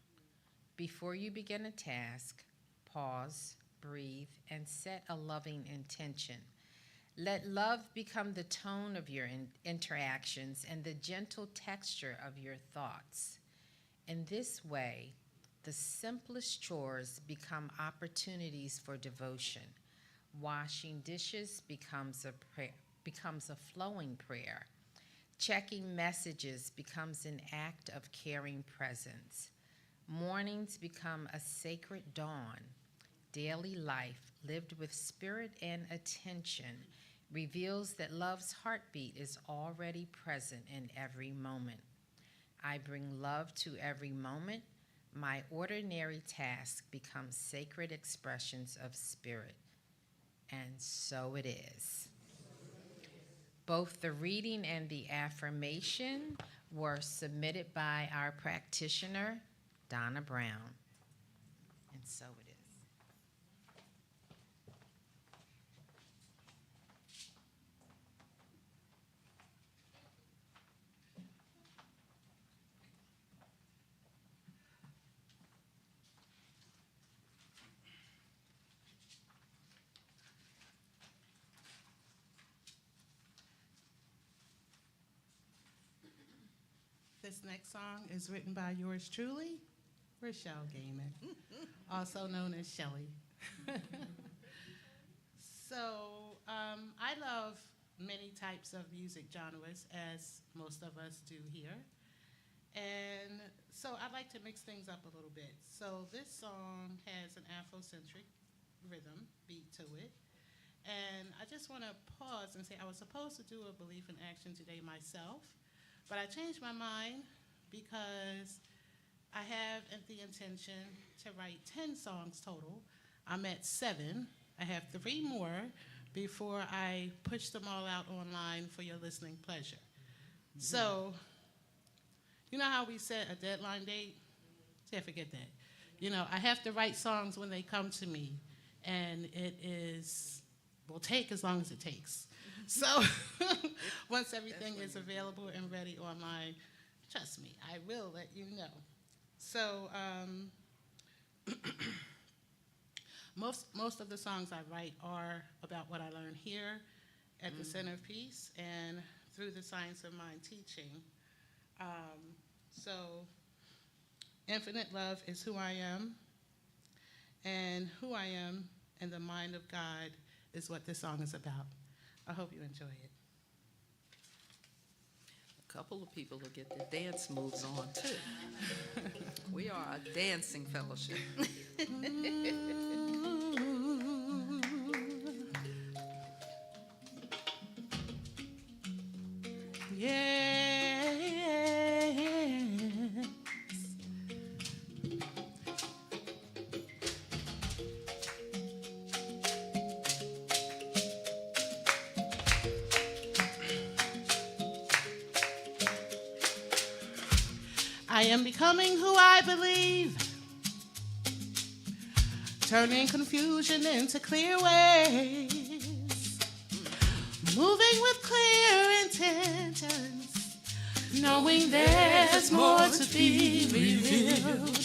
Before you begin a task, pause, breathe, and set a loving intention. Let love become the tone of your interactions and the gentle texture of your thoughts. In this way, the simplest chores become opportunities for devotion. Washing dishes becomes a flowing prayer. Checking messages becomes an act of caring presence. Mornings become a sacred dawn. Daily life, lived with spirit and attention, reveals that love's heartbeat is already present in every moment. I bring love to every moment. My ordinary tasks become sacred expressions of spirit. And so it is. Both the reading and the affirmation were submitted by our practitioner, Donna Brown. And so it is.
This next song is written by yours truly, Rochelle Gaiman, also known as Shelley. So I love many types of music genres, as most of us do here. And so I'd like to mix things up a little bit. So this song has an Afrocentric rhythm beat to it. And I just want to pause and say I was supposed to do a Belief in Action today myself, but I changed my mind because I have the intention to write 10 songs total. I'm at 7. I have 3 more before I push them all out online for your listening pleasure. So, you know how we set a deadline date? See, I forget that. You know, I have to write songs when they come to me, and it will take as long as it takes. So once everything is available and ready online, trust me, I will let you know. So most of the songs I write are about what I learned here at the Center of Peace and through the Science of Mind teaching. So infinite love is who I am, and who I am in the mind of God is what this song is about. I hope you enjoy it.
A couple of people will get their dance moves on, too. We are a dancing fellowship.
I am becoming who I believe, turning confusion into clear ways, moving with clear intentions, knowing there's more to be revealed.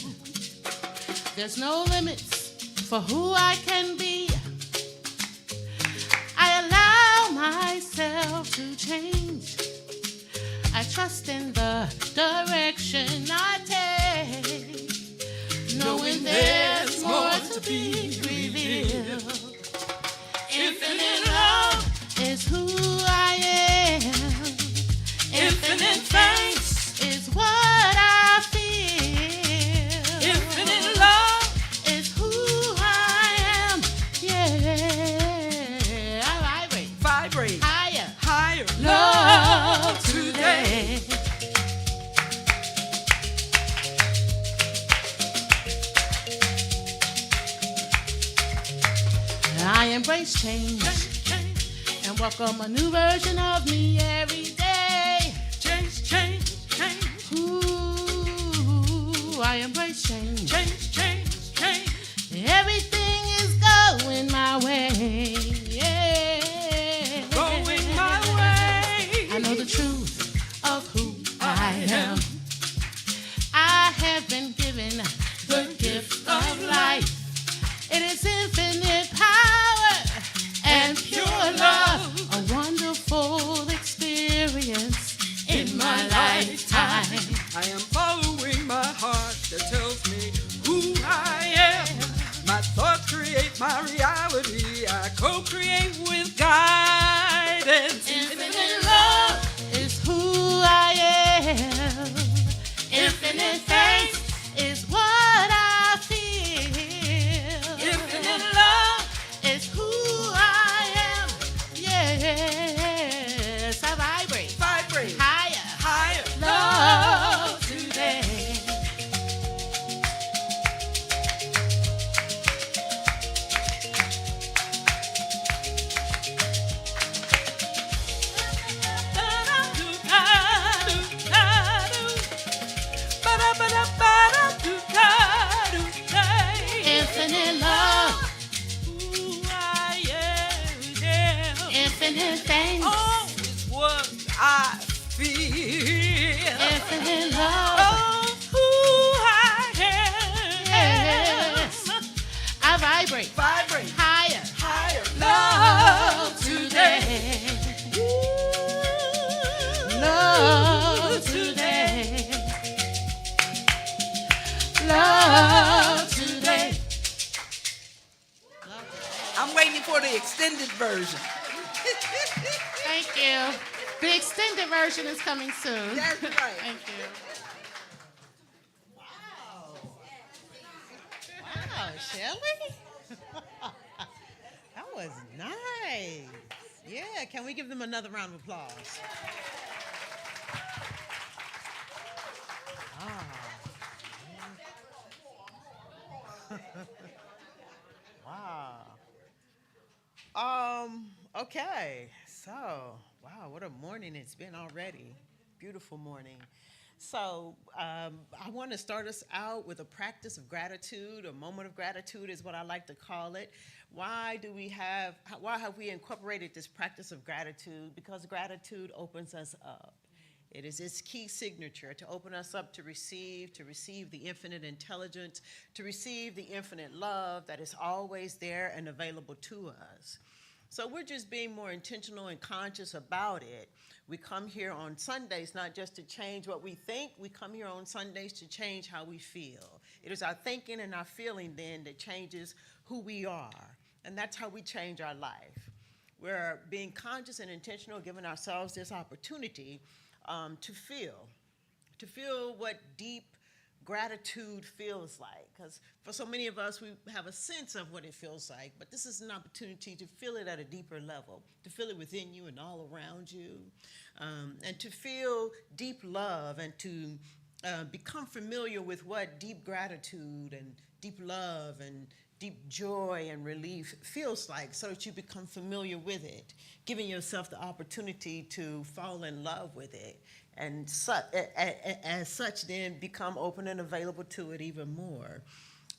There's no limits for who I can be. I allow myself to change. trust in the direction I take, knowing there's more to be revealed. Infinite love is who I am. Infinite thanks is what I feel. Infinite love is who I am. Yeah, I vibrate.
Vibrate.
Higher.
Higher.
Love today. I embrace change and welcome a new version of me every day.
Change, change, change.
Ooh, I embrace change.
Change, change, change.
Everything is going my way. Yeah.
Going my way.
I know the truth of who I am. I have been given the gift of life. It is infinite power and pure love, a wonderful experience in my lifetime.
I am following my heart that tells me who I am. My thoughts create my reality. I co-create with guidance.
Infinite love is who I am. Infinite thanks is what I feel. Infinite love is who I am. Yes, I vibrate.
Vibrate.
Higher.
Higher.
Love today. Infinite love. Infinite thanks.
Oh, is what I feel.
Infinite love.
Oh, who I am.
Yes. I vibrate.
Vibrate.
Higher.
Higher.
Love today. Love today. Love today.
I'm waiting for the extended version.
Thank you. The extended version is coming soon.
That's right.
Thank you.
Wow, Shelley? That was nice. Yeah, can we give them another round of applause? Wow. Okay, so, wow, what a morning it's been already. Beautiful morning. So I want to start us out with a practice of gratitude. A moment of gratitude is what I like to call it. Why have we incorporated this practice of gratitude? Because gratitude opens us up. It is its key signature to open us up to receive the infinite intelligence, to receive the infinite love that is always there and available to us. So we're just being more intentional and conscious about it. We come here on Sundays not just to change what we think, we come here on Sundays to change how we feel. It is our thinking and our feeling then that changes who we are, and that's how we change our life. We're being conscious and intentional, giving ourselves this opportunity to feel what deep gratitude feels like. Because for so many of us, we have a sense of what it feels like, but this is an opportunity to feel it at a deeper level, to feel it within you and all around you, and to feel deep love and to become familiar with what deep gratitude and deep love and deep joy and relief feels like, so that you become familiar with it, giving yourself the opportunity to fall in love with it, and as such then become open and available to it even more.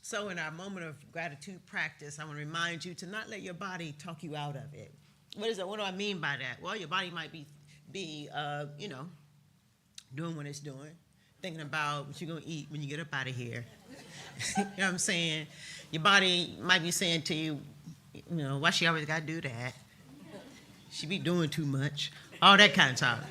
So in our moment of gratitude practice, I want to remind you to not let your body talk you out of it. What do I mean by that? Well, your body might be doing what it's doing, thinking about what you're going to eat when you get up out of here. You know what I'm saying? Your body might be saying to you, why she always got to do that? She be doing too much. All that kind of talk.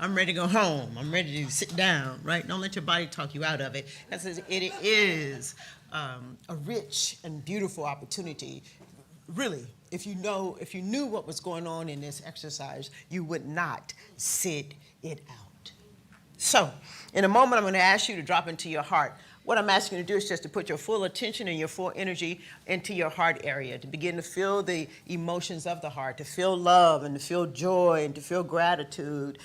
I'm ready to go home. I'm ready to sit down, right? Don't let your body talk you out of it. Because it is a rich and beautiful opportunity. Really, if you knew what was going on in this exercise, you would not sit it out. So, in a moment, I'm going to ask you to drop into your heart. What I'm asking you to do is just to put your full attention and your full energy into your heart area, to begin to feel the emotions of the heart, to feel love and to feel joy and to feel gratitude,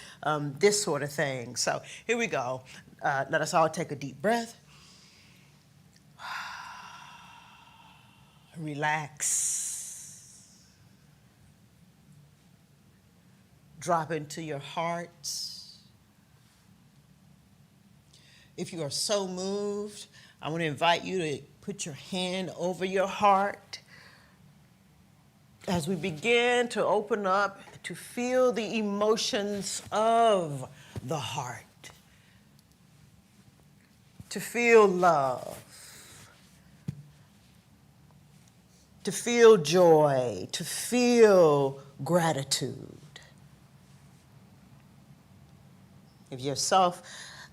this sort of thing. So here we go. Let us all take a deep breath. Relax. Drop into your heart. If you are so moved, I want to invite you to put your hand over your heart as we begin to open up to feel the emotions of the heart, to feel love, to feel joy, to feel gratitude. Give yourself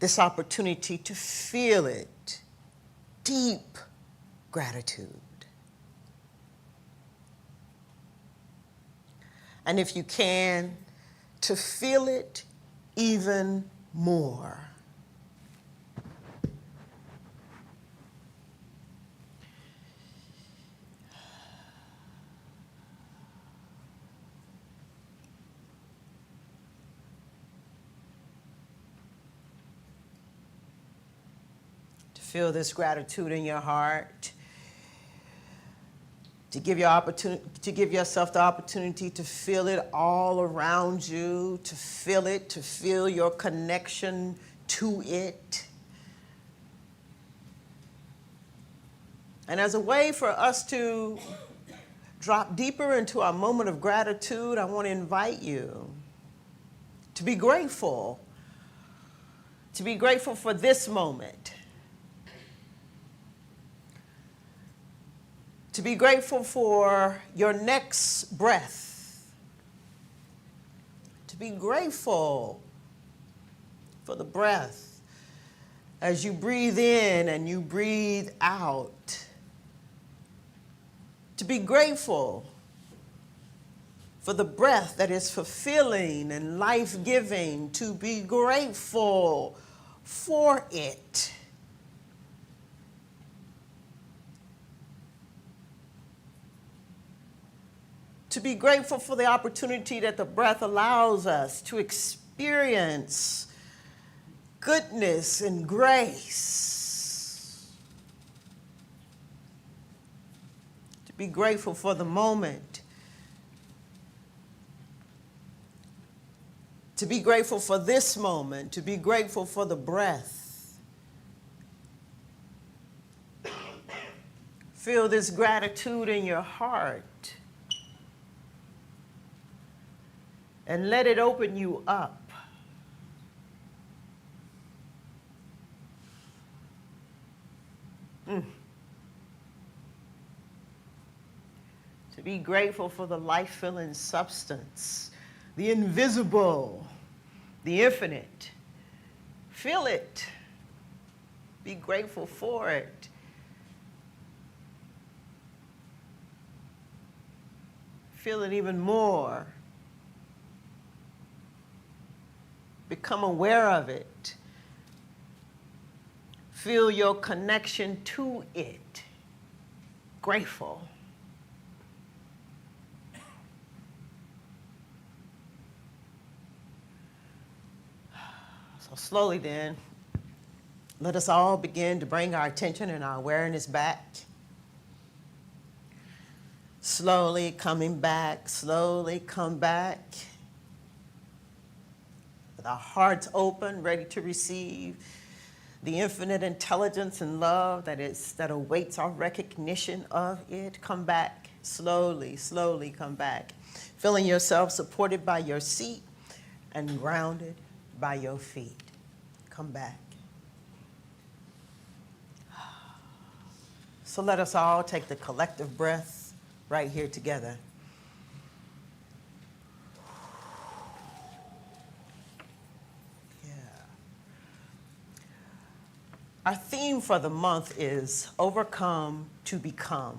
this opportunity to feel it, deep gratitude. And if you can, to feel it even more. Feel this gratitude in your heart. To give yourself the opportunity to feel it all around you, to feel your connection to it. And as a way for us to drop deeper into our moment of gratitude, I want to invite you to be grateful. To be grateful for this moment. To be grateful for your next breath. To be grateful for the breath as you breathe in and you breathe out. To be grateful for the breath that is fulfilling and life-giving. To be grateful for it. To be grateful for the opportunity that the breath allows us to experience goodness and grace. To be grateful for the moment. To be grateful for this moment. To be grateful for the breath. Feel this gratitude in your heart. And let it open you up. To be grateful for the life-filling substance, the invisible, the infinite. Feel it. Be grateful for it. Feel it even more. Become aware of it. Feel your connection to it. Grateful. So slowly then, let us all begin to bring our attention and our awareness back. Slowly coming back, slowly come back. With our hearts open, ready to receive the infinite intelligence and love that awaits our recognition of it. Come back, slowly, slowly come back. Feeling yourself supported by your seat and grounded by your feet. Come back. So let us all take the collective breath right here together. Our theme for the month is Overcome to Become.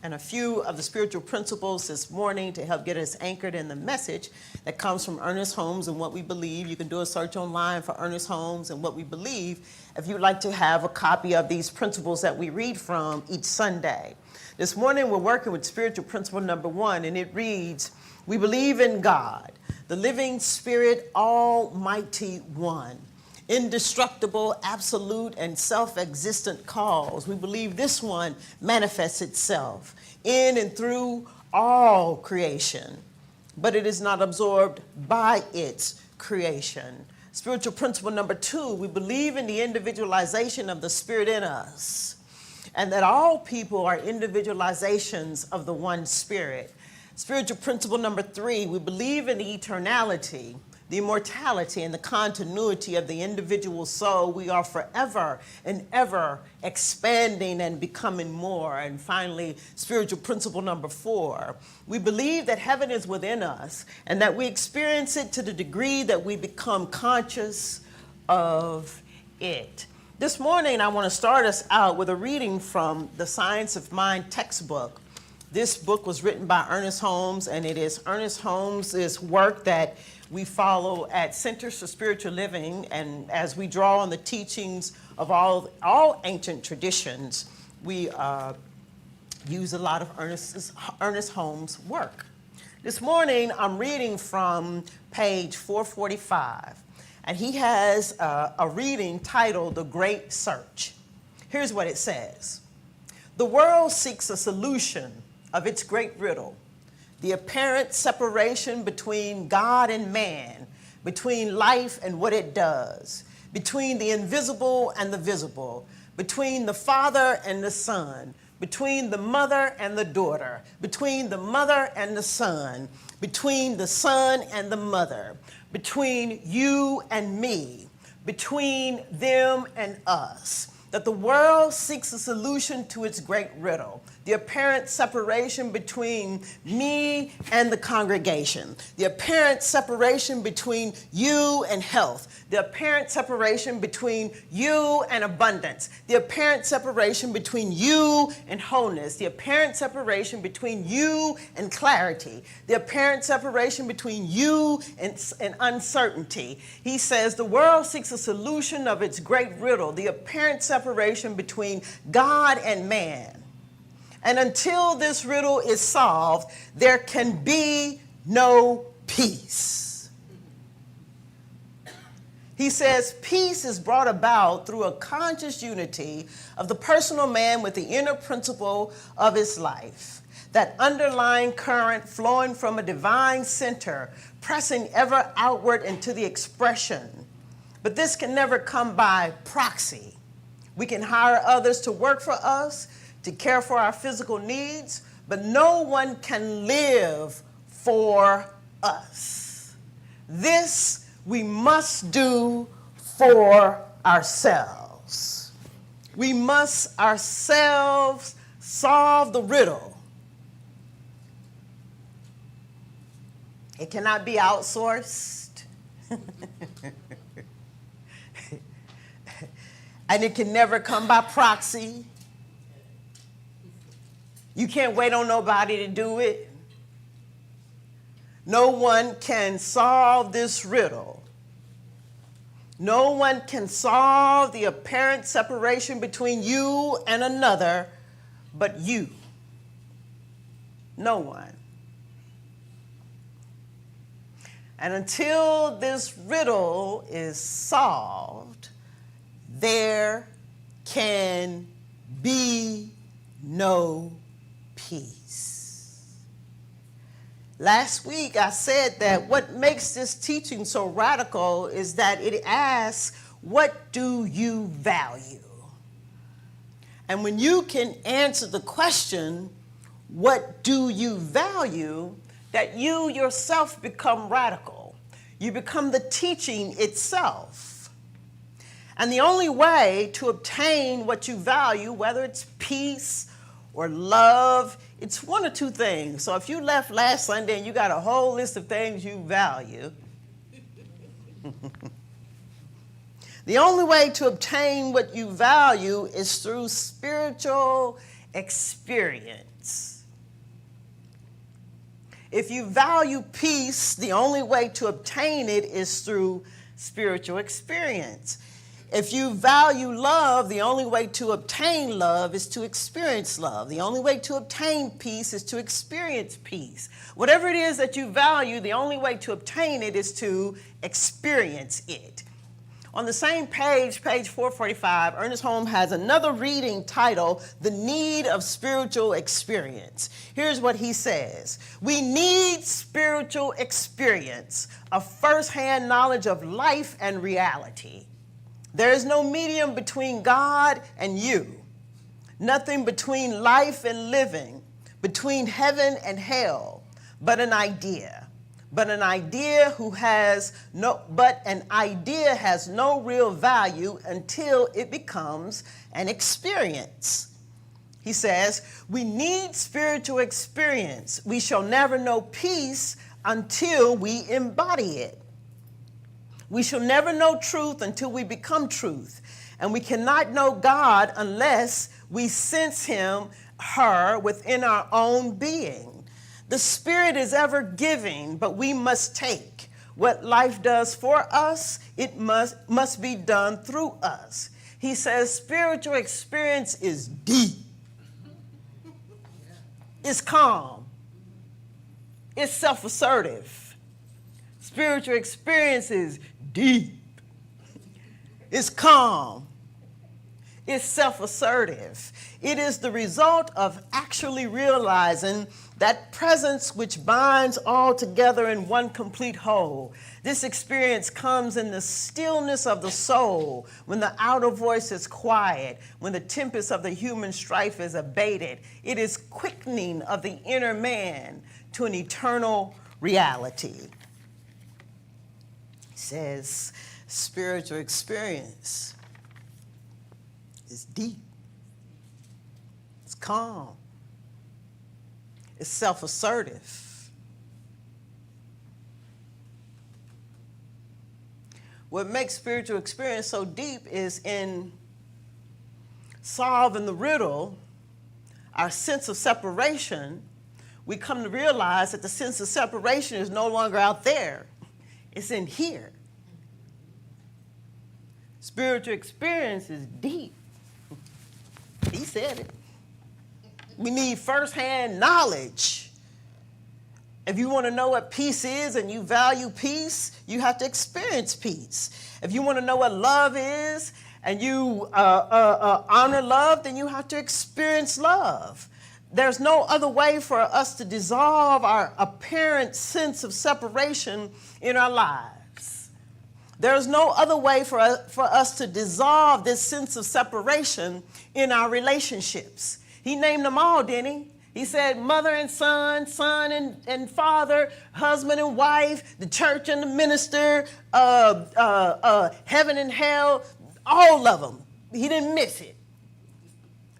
And a few of the spiritual principles this morning to help get us anchored in the message that comes from Ernest Holmes and What We Believe. You can do a search online for Ernest Holmes and What We Believe if you'd like to have a copy of these principles that we read from each Sunday. This morning we're working with spiritual principle number 1, and it reads, we believe in God, the living spirit, almighty one, indestructible, absolute, and self-existent cause. We believe this one manifests itself in and through all creation, but it is not absorbed by its creation. Spiritual principle number 2, we believe in the individualization of the spirit in us, and that all people are individualizations of the one spirit. Spiritual principle number 3, we believe in the eternality, the immortality, and the continuity of the individual soul. We are forever and ever expanding and becoming more. And finally, spiritual principle number 4, we believe that heaven is within us and that we experience it to the degree that we become conscious of it. This morning, I want to start us out with a reading from the Science of Mind textbook. This book was written by Ernest Holmes, and it is Ernest Holmes' work that we follow at Centers for Spiritual Living. And as we draw on the teachings of all ancient traditions, we use a lot of Ernest Holmes' work. This morning, I'm reading from page 445, and he has a reading titled The Great Search. Here's what it says. The world seeks a solution of its great riddle, the apparent separation between God and man, between life and what it does, between the invisible and the visible, between the Father and the Son, between the mother and the daughter, between the mother and the son, between the son and the mother, between you and me, between them and us. That the world seeks a solution to its great riddle, the apparent separation between me and the congregation, the apparent separation between you and health, the apparent separation between you and abundance, the apparent separation between you and wholeness, the apparent separation between you and clarity, the apparent separation between you and uncertainty. He says the world seeks a solution of its great riddle, the apparent separation between God and man. And until this riddle is solved, there can be no peace. He says peace is brought about through a conscious unity of the personal man with the inner principle of his life, that underlying current flowing from a divine center, pressing ever outward into the expression. But this can never come by proxy. We can hire others to work for us, to care for our physical needs, but no one can live for us. This we must do for ourselves. We must ourselves solve the riddle. It cannot be outsourced. And it can never come by proxy. You can't wait on nobody to do it. No one can solve this riddle. No one can solve the apparent separation between you and another but you. No one. And until this riddle is solved, there can be no peace. Last week I said that what makes this teaching so radical is that it asks, what do you value? And when you can answer the question, what do you value, that you yourself become radical. You become the teaching itself. And the only way to obtain what you value, whether it's peace or love, it's one or two things. So if you left last Sunday and you got a whole list of things you value, The only way to obtain what you value is through spiritual experience. If you value peace, the only way to obtain it is through spiritual experience. If you value love, the only way to obtain love is to experience love. The only way to obtain peace is to experience peace. Whatever it is that you value, the only way to obtain it is to experience it. On the same page, page 445, Ernest Holmes has another reading titled, The Need of Spiritual Experience. Here's what he says. We need spiritual experience, a firsthand knowledge of life and reality. There is no medium between God and you, nothing between life and living, between heaven and hell, but an idea. But an idea has no real value until it becomes an experience. He says, we need spiritual experience. We shall never know peace until we embody it. We shall never know truth until we become truth. And we cannot know God unless we sense him, her, within our own being. The Spirit is ever giving, but we must take. What life does for us, it must be done through us. He says spiritual experience is deep. It's calm. It's self-assertive. Spiritual experience is deep. It's calm. It's self-assertive. It is the result of actually realizing that presence which binds all together in one complete whole. This experience comes in the stillness of the soul, when the outer voice is quiet, when the tempest of the human strife is abated. It is quickening of the inner man to an eternal reality. He says, spiritual experience is deep. It's calm. It's self-assertive. What makes spiritual experience so deep is in solving the riddle, our sense of separation. We come to realize that the sense of separation is no longer out there. It's in here. Spiritual experience is deep. He said it. We need firsthand knowledge. If you want to know what peace is and you value peace, you have to experience peace. If you want to know what love is and you honor love, then you have to experience love. There's no other way for us to dissolve our apparent sense of separation in our lives. There's no other way for us to dissolve this sense of separation in our relationships. He named them all, didn't he? He said mother and son, son and father, husband and wife, the church and the minister, heaven and hell, all of them. He didn't miss it.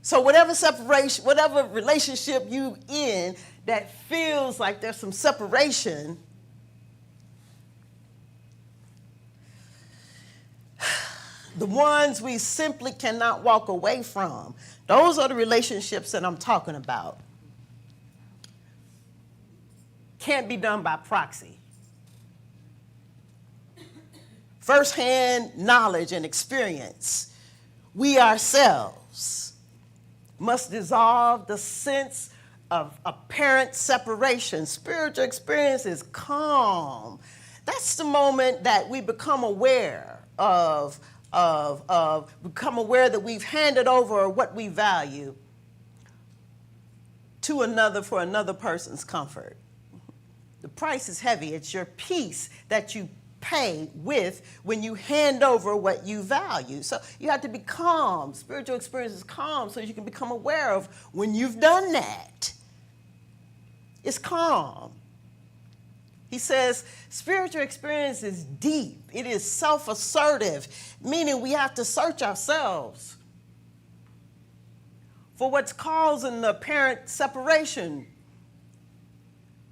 So whatever separation, whatever relationship you in that feels like there's some separation, the ones we simply cannot walk away from, those are the relationships that I'm talking about. Can't be done by proxy. Firsthand knowledge and experience. We ourselves must dissolve the sense of apparent separation. Spiritual experience is calm. That's the moment that we become aware become aware that we've handed over what we value to another for another person's comfort. The price is heavy. It's your peace that you pay with when you hand over what you value. So you have to be calm. Spiritual experience is calm so you can become aware of when you've done that. It's calm. He says spiritual experience is deep. It is self-assertive, meaning we have to search ourselves for what's causing the apparent separation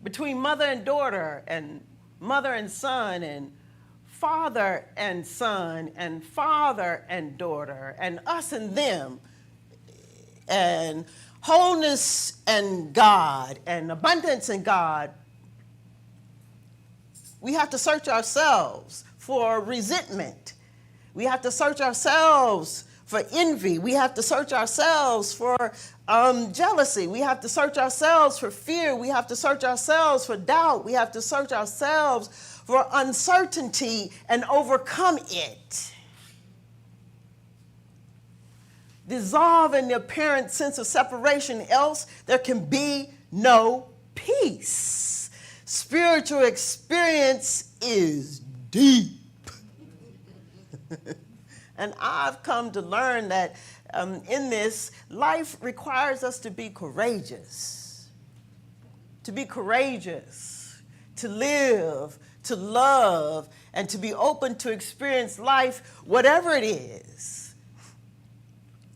between mother and daughter and mother and son and father and son and father and daughter and us and them and wholeness and God and abundance in God, we have to search ourselves for resentment. We have to search ourselves for envy. We have to search ourselves for jealousy. We have to search ourselves for fear. We have to search ourselves for doubt. We have to search ourselves for uncertainty and overcome it. Dissolve in the apparent sense of separation, else there can be no peace. Spiritual experience is deep. And I've come to learn that in this, life requires us to be courageous. To be courageous, to live, to love, and to be open to experience life, whatever it is.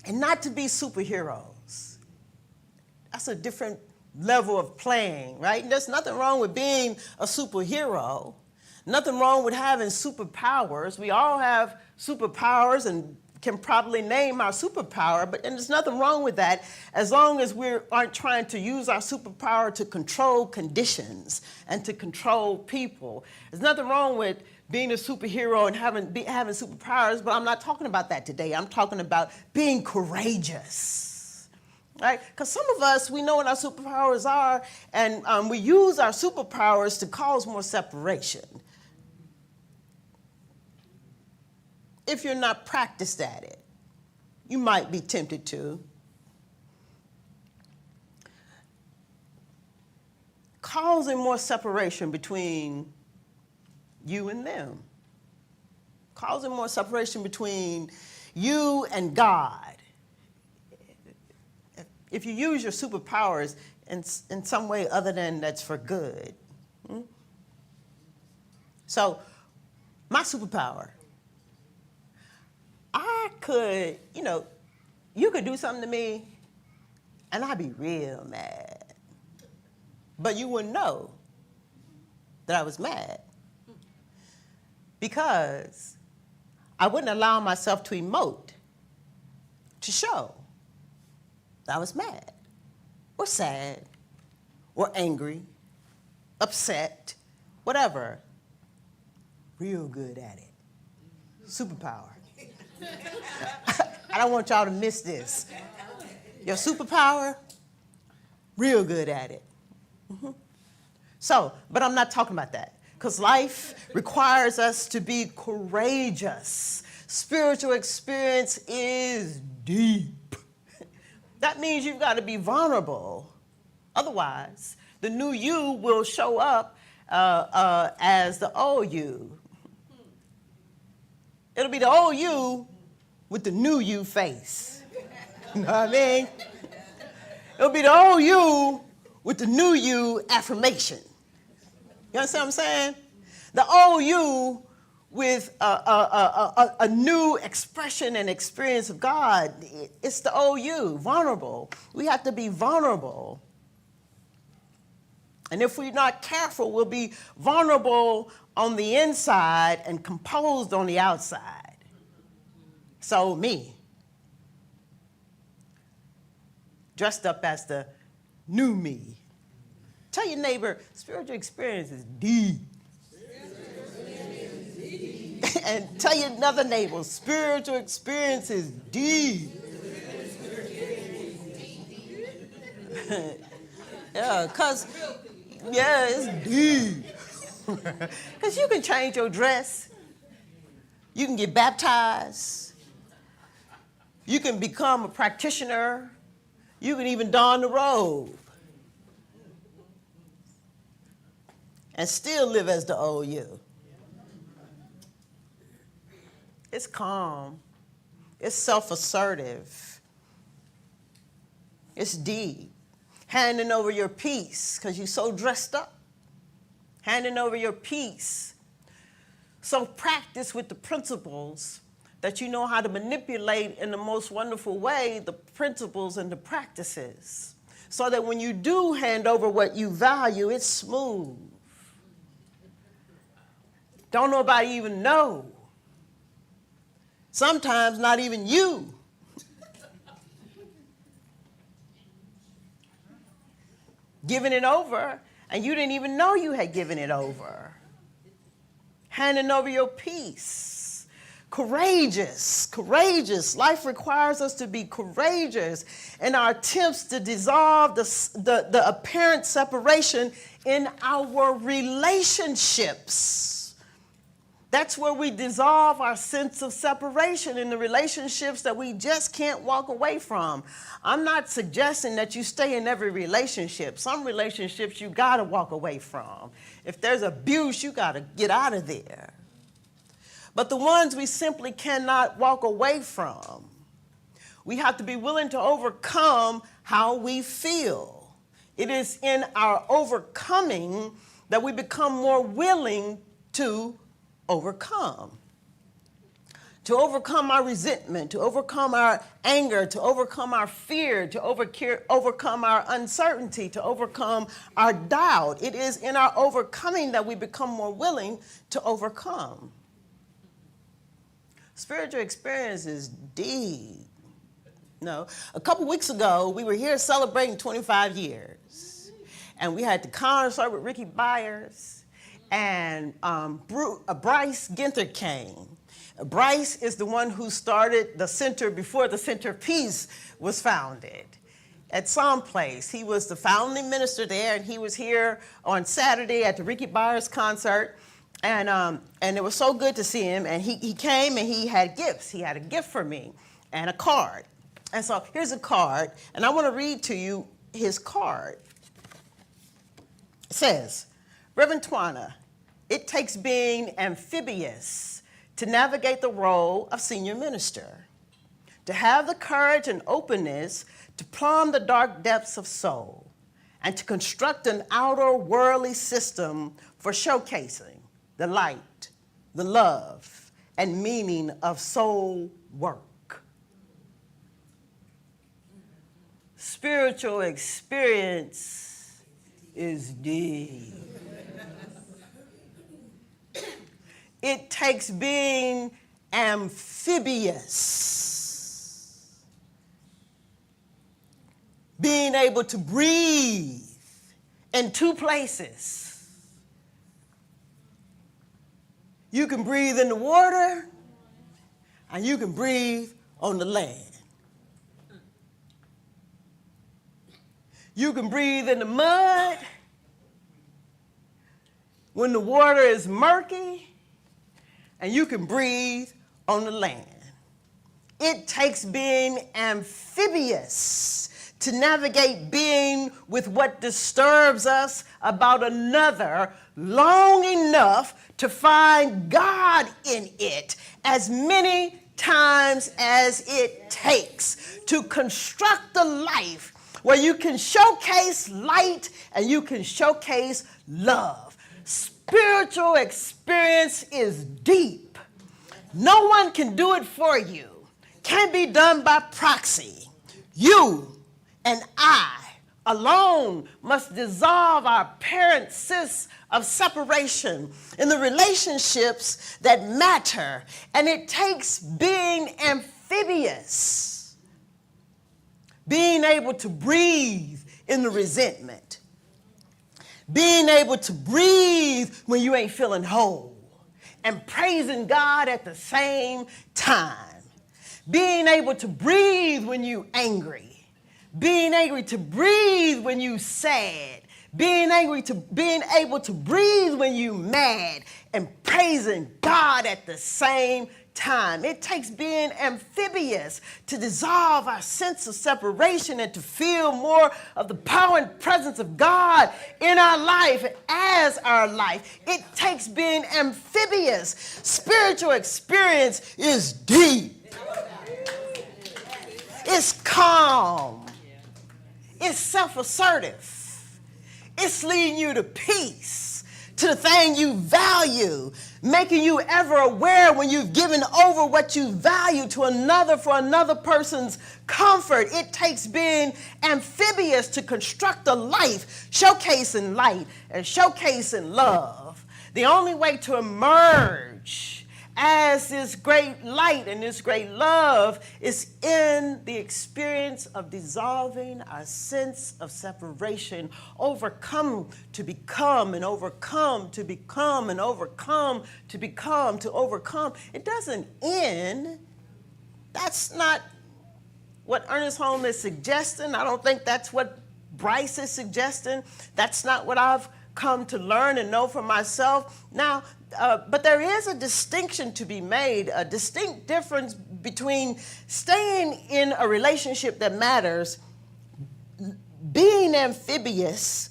And not to be superheroes. That's a different level of playing, right? And there's nothing wrong with being a superhero. Nothing wrong with having superpowers. We all have superpowers and can probably name our superpower, and there's nothing wrong with that as long as we aren't trying to use our superpower to control conditions and to control people. There's nothing wrong with being a superhero and having superpowers, but I'm not talking about that today. I'm talking about being courageous, right? Because some of us, we know what our superpowers are, and we use our superpowers to cause more separation. If you're not practiced at it, you might be tempted to. Causing more separation between you and them. Causing more separation between you and God. If you use your superpowers in some way other than that's for good. So, my superpower. I could, you could do something to me and I'd be real mad. But you wouldn't know that I was mad because I wouldn't allow myself to emote, to show that I was mad or sad or angry, upset, whatever. Real good at it. Superpower. I don't want y'all to miss this. Your superpower, real good at it. So, but I'm not talking about that because life requires us to be courageous. Spiritual experience is deep. That means you've got to be vulnerable. Otherwise, the new you will show up as the old you. It'll be the old you with the new you face. You know what I mean? It'll be the old you with the new you affirmation. You understand what I'm saying? The old you with a new expression and experience of God. It's the old you, vulnerable. We have to be vulnerable. And if we're not careful, we'll be vulnerable on the inside and composed on the outside. So me, dressed up as the new me. Tell your neighbor, spiritual experience is deep. And tell your another neighbor, spiritual experience is deep. Yeah, it's deep. Because you can change your dress. You can get baptized. You can become a practitioner. You can even don the robe. And still live as the old you. It's calm. It's self-assertive. It's deep. Handing over your peace because you're so dressed up. Handing over your peace. So practice with the principles that you know how to manipulate in the most wonderful way, the principles and the practices. So that when you do hand over what you value, it's smooth. Don't nobody even know. Sometimes not even you. Giving it over, and you didn't even know you had given it over. Handing over your peace. Courageous, courageous. Life requires us to be courageous in our attempts to dissolve the apparent separation in our relationships. That's where we dissolve our sense of separation in the relationships that we just can't walk away from. I'm not suggesting that you stay in every relationship. Some relationships you gotta walk away from. If there's abuse, you gotta get out of there. But the ones we simply cannot walk away from, we have to be willing to overcome how we feel. It is in our overcoming that we become more willing to overcome. To overcome our resentment, to overcome our anger, to overcome our fear, to overcome our uncertainty, to overcome our doubt. It is in our overcoming that we become more willing to overcome. Spiritual experience is deep. No, a couple weeks ago, we were here celebrating 25 years. And we had the concert with Ricky Byers, and Bryce Ginther came. Bryce is the one who started the center before the Centerpiece was founded at some place. He was the founding minister there, and he was here on Saturday at the Ricky Byers concert. And it was so good to see him. And he came and he had gifts. He had a gift for me and a card. And so here's a card, and I want to read to you his card. It says, Reverend Twana, it takes being amphibious to navigate the role of senior minister, to have the courage and openness to plumb the dark depths of soul, and to construct an outer worldly system for showcasing the light, the love, and meaning of soul work. Spiritual experience is deep. It takes being amphibious, being able to breathe in two places. You can breathe in the water, and you can breathe on the land. You can breathe in the mud when the water is murky, and you can breathe on the land. It takes being amphibious to navigate being with what disturbs us about another long enough to find God in it as many times as it takes to construct a life where you can showcase light and you can showcase love. Spiritual experience is deep. No one can do it for you. Can't be done by proxy. You and I alone must dissolve our apparent sense of separation in the relationships that matter. And it takes being amphibious, being able to breathe in the resentment, being able to breathe when you ain't feeling whole, and praising God at the same time. Being able to breathe when you angry. Being able to breathe when you sad. Being able to breathe when you mad, and praising God at the same time. It takes being amphibious to dissolve our sense of separation and to feel more of the power and presence of God in our life as our life. It takes being amphibious. Spiritual experience is deep. It's calm. It's self-assertive. It's leading you to peace, to the thing you value, making you ever aware when you've given over what you value to another for another person's comfort. It takes being amphibious to construct a life showcasing light and showcasing love. The only way to emerge as this great light and this great love is in the experience of dissolving our sense of separation, overcome to become and overcome to become and overcome to become to overcome. It doesn't end. That's not what Ernest Holmes is suggesting. I don't think that's what Bryce is suggesting. That's not what I've come to learn and know for myself. Now, but there is a distinction to be made, a distinct difference between staying in a relationship that matters, being amphibious,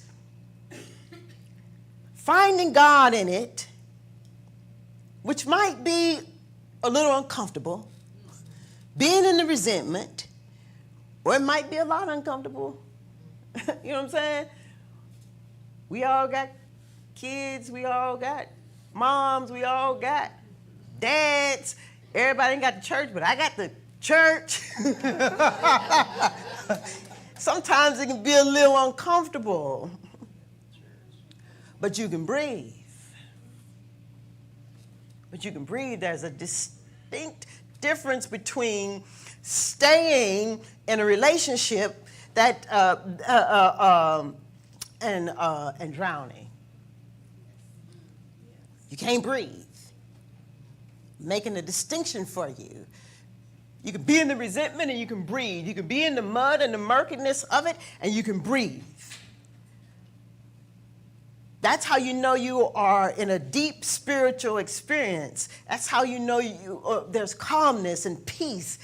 finding God in it, which might be a little uncomfortable, being in the resentment, or it might be a lot uncomfortable. You know what I'm saying? We all got kids, we all got moms, we all got dads. Everybody ain't got the church, but I got the church. Sometimes it can be a little uncomfortable, but you can breathe. But you can breathe. There's a distinct difference between staying in a relationship that and drowning. You can't breathe. Making a distinction for you. You can be in the resentment and you can breathe. You can be in the mud and the murkiness of it and you can breathe. That's how you know you are in a deep spiritual experience. That's how you know there's calmness and peace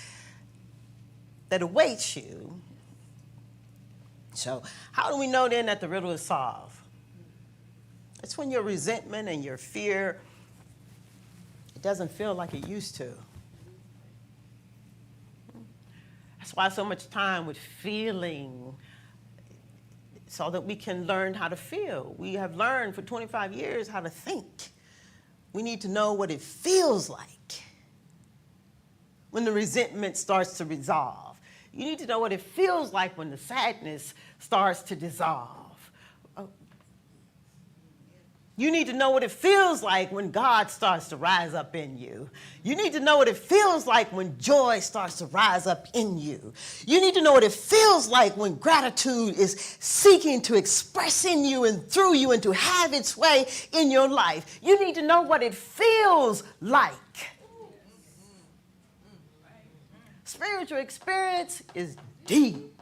that awaits you. So how do we know then that the riddle is solved? It's when your resentment and your fear, it doesn't feel like it used to. That's why so much time with feeling, so that we can learn how to feel. We have learned for 25 years how to think. We need to know what it feels like when the resentment starts to resolve. You need to know what it feels like when the sadness starts to dissolve. You need to know what it feels like when God starts to rise up in you. You need to know what it feels like when joy starts to rise up in you. You need to know what it feels like when gratitude is seeking to express in you and through you and to have its way in your life. You need to know what it feels like. Spiritual experience is deep.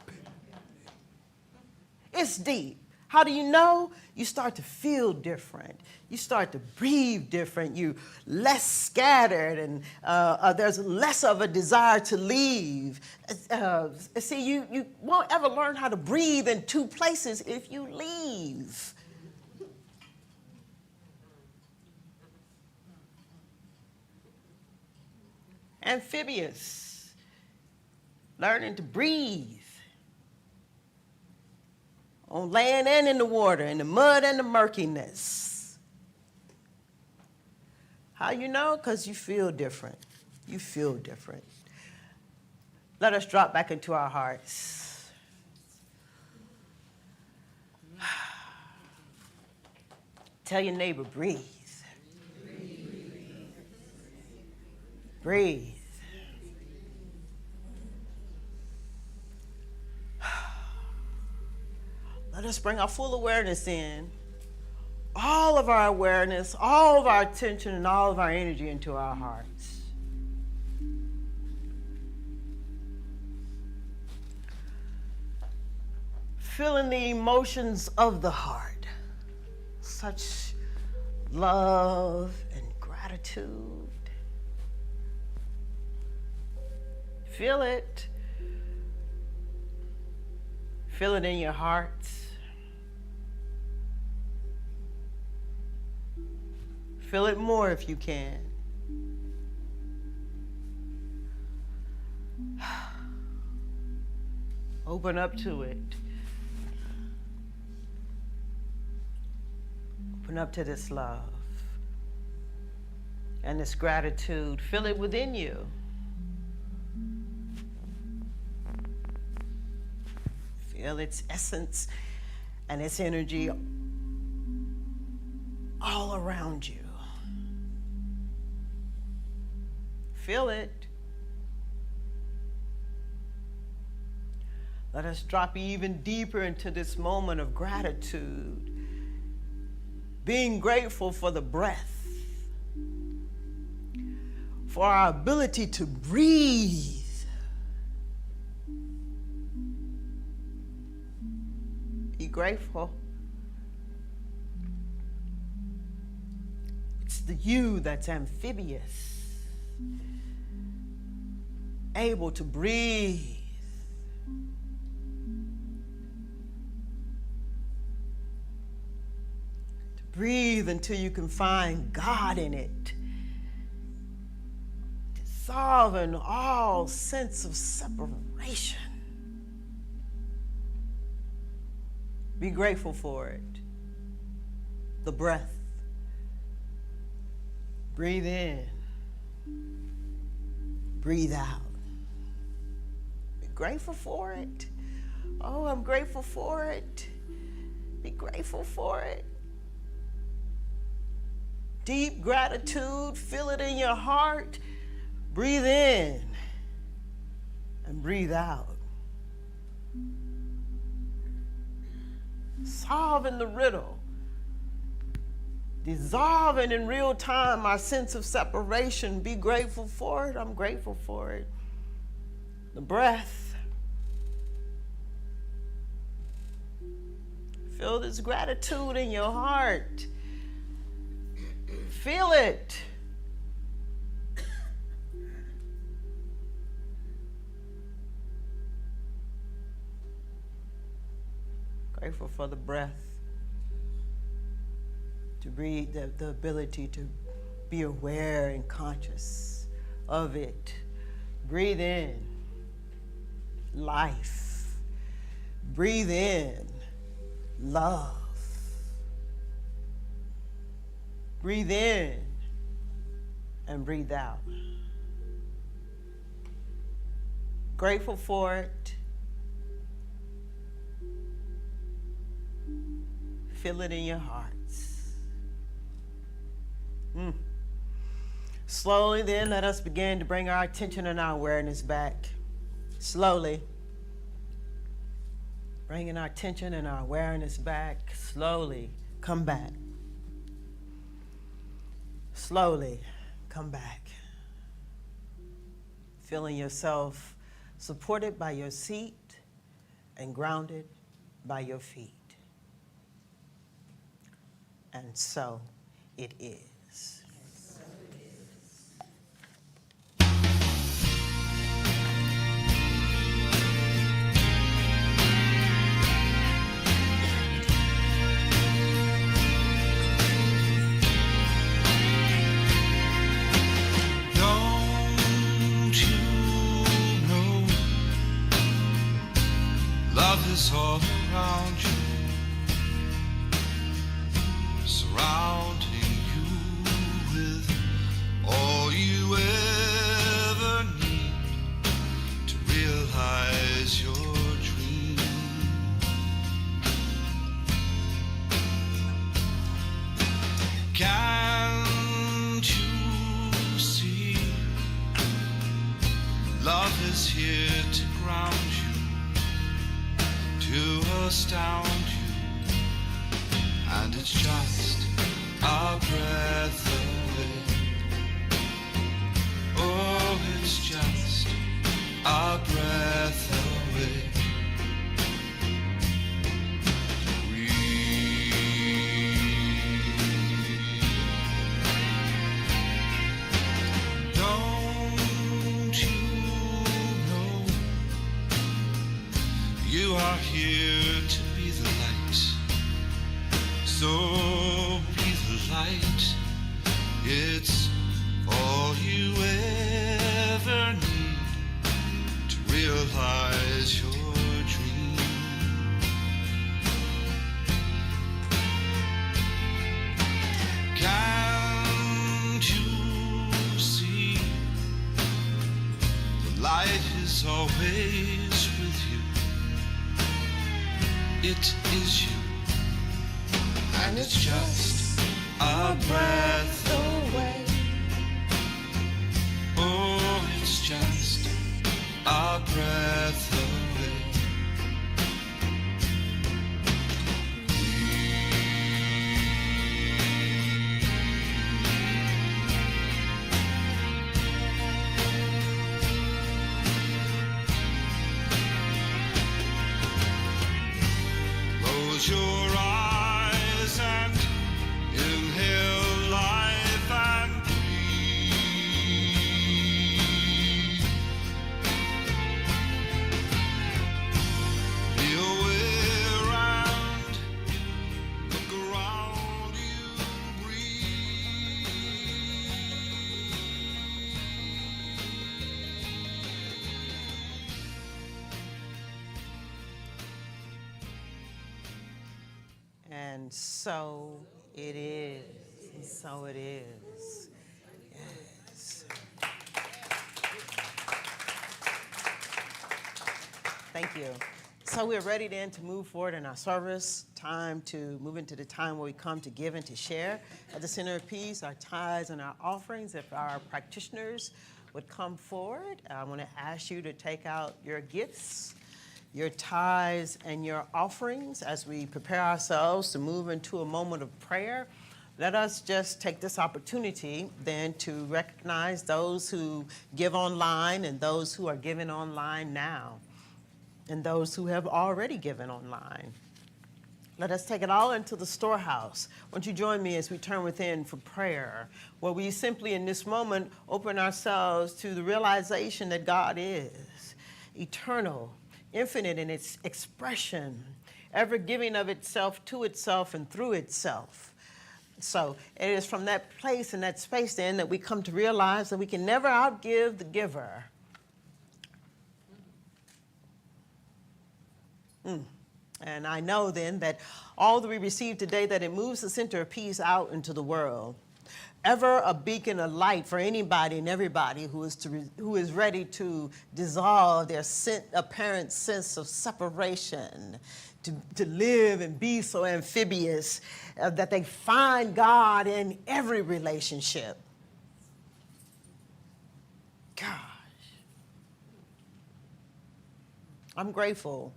It's deep. How do you know? You start to feel different. You start to breathe different. You're less scattered, and there's less of a desire to leave. See, you won't ever learn how to breathe in two places if you leave. Amphibious, learning to breathe. On land and in the water, in the mud and the murkiness. How you know? Because you feel different. You feel different. Let us drop back into our hearts. Tell your neighbor, breathe. Breathe. Let us bring our full awareness in, all of our awareness, all of our attention, and all of our energy into our hearts. Feeling the emotions of the heart, such love and gratitude. Feel it. Feel it in your hearts. Feel it more if you can. Open up to it. Open up to this love and this gratitude. Feel it within you. Feel its essence and its energy all around you. Feel it. Let us drop even deeper into this moment of gratitude, being grateful for the breath, for our ability to breathe. Be grateful. It's the you that's amphibious, able to breathe. To breathe until you can find God in it, dissolving all sense of separation. Be grateful for it. The breath. Breathe in. Breathe out. Be grateful for it. Oh, I'm grateful for it. Be grateful for it. Deep gratitude. Feel it in your heart. Breathe in and breathe out. Solving the riddle, dissolving in real time our sense of separation. Be grateful for it. I'm grateful for it. The breath. Feel this gratitude in your heart. Feel it. Grateful for the breath, to breathe, the ability to be aware and conscious of it. Breathe in life. Breathe in love. Breathe in and breathe out. Grateful for it. Feel it in your hearts. Slowly then, let us begin to bring our attention and our awareness back. Slowly. Bringing our attention and our awareness back. Slowly come back. Slowly come back. Feeling yourself supported by your seat and grounded by your feet. And so it is.
Don't you know love is all around you? Surrounding you with all you ever need to realize your dream. Can't you see? Love is here to ground you, to astound you. And it's just a breath away. Oh, it's just a breath away. Breathe. Don't you know you are here to be the light? So be the light. It's all you ever need to realize your dream. Can't you see? The light is always with you. It is you. And it's just our breath away. Oh, it's just our breath away. Close your eyes and inhale life and breathe. Be aware and look around you, breathe.
And so it is. And so it is. Yes. Thank you. So we're ready then to move forward in our service. Time to move into the time where we come to give and to share. At the center of peace, our tithes and our offerings. If our practitioners would come forward, I want to ask you to take out your gifts, your tithes, and your offerings as we prepare ourselves to move into a moment of prayer. Let us just take this opportunity then to recognize those who give online and those who are giving online now, and those who have already given online. Let us take it all into the storehouse. Won't you join me as we turn within for prayer, where we simply in this moment open ourselves to the realization that God is eternal, infinite in its expression, ever giving of itself to itself and through itself. So it is from that place and that space then that we come to realize that we can never outgive the giver. And I know then that all that we receive today, that it moves the center of peace out into the world. Ever a beacon of light for anybody and everybody who is ready to dissolve their apparent sense of separation, to live and be so amphibious that they find God in every relationship. Gosh. I'm grateful.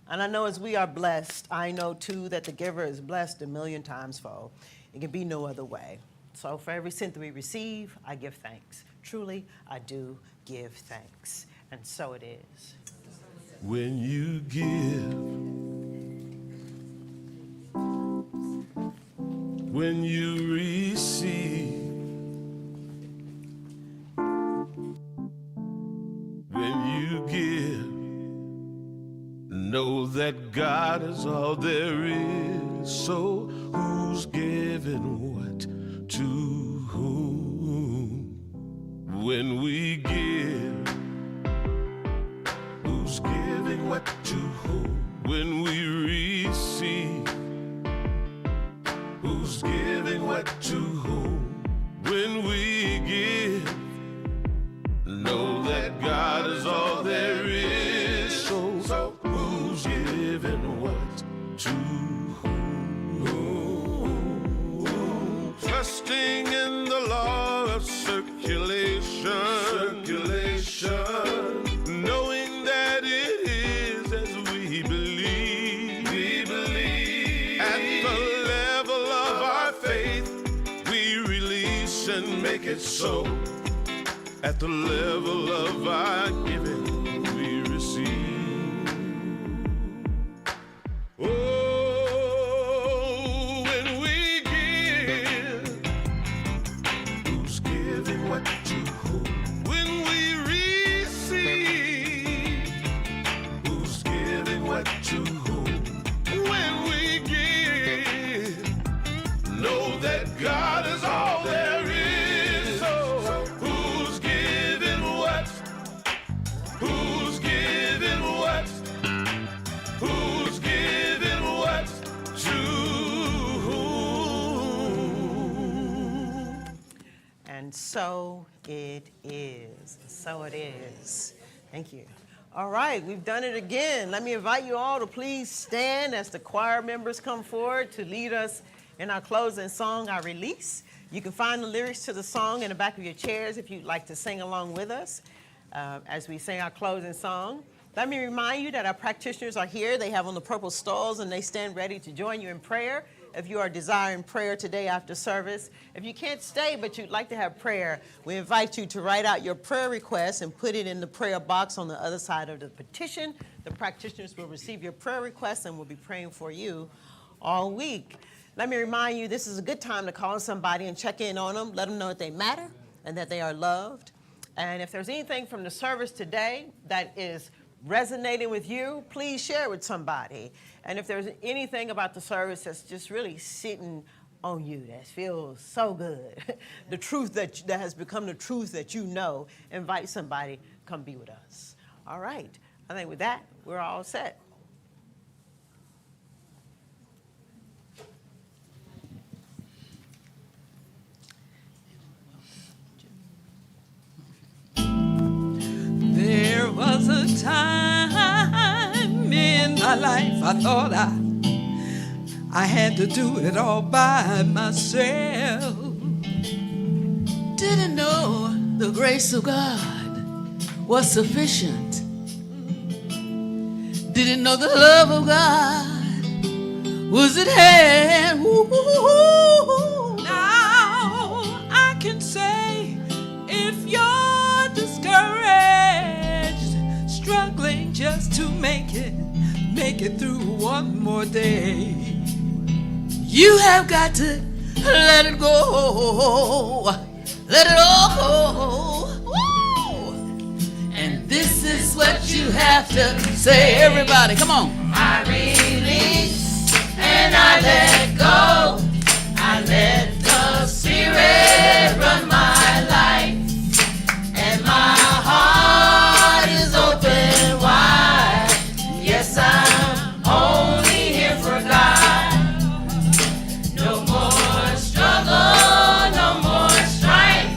And I know as we are blessed, I know too that the giver is blessed a million times fold. It can be no other way. So for every cent that we receive, I give thanks. Truly, I do give thanks. And so it is.
When you give, when you receive, when you give, know that God is all there is. So who's giving what to whom? When we give, who's giving what to whom? When we receive, who's giving what to whom? When we give, know that God is all there is. So who's giving what to whom? Trusting in the law of circulation, knowing that it is as we believe. At the level of our faith, we release and make it so. At the level of our giving, we receive. Oh, when we give, who's giving what to whom? When we receive, who's giving what to whom? When we give, know that God is all there is. So who's giving what? Who's giving what? Who's giving what to whom?
And so it is. So it is. Thank you. All right, we've done it again. Let me invite you all to please stand as the choir members come forward to lead us In our closing song, our release, you can find the lyrics to the song in the back of your chairs if you'd like to sing along with us as we sing our closing song. Let me remind you that our practitioners are here. They have on the purple stoles and they stand ready to join you in prayer if you are desiring prayer today after service. If you can't stay but you'd like to have prayer, we invite you to write out your prayer request and put it in the prayer box on the other side of the petition. The practitioners will receive your prayer request and will be praying for you all week. Let me remind you, this is a good time to call somebody and check in on them, let them know that they matter and that they are loved. And if there's anything from the service today that is resonating with you, please share with somebody. And if there's anything about the service that's just really sitting on you, that feels so good, the truth that has become the truth that you know, invite somebody, come be with us. All right, I think with that, we're all set.
There was a time in my life I thought I had to do it all by myself.
Didn't know the grace of God was sufficient. Didn't know the love of God was at hand. Ooh.
Now I can say if you're discouraged, struggling just to make it through one more day,
you have got to let it go. Let it all go. Woo. And this is what you have to say. Everybody, come on. I release and I let go. I let the Spirit run my life. And my heart is open wide. Yes, I'm only here for God. No more struggle, no more strife.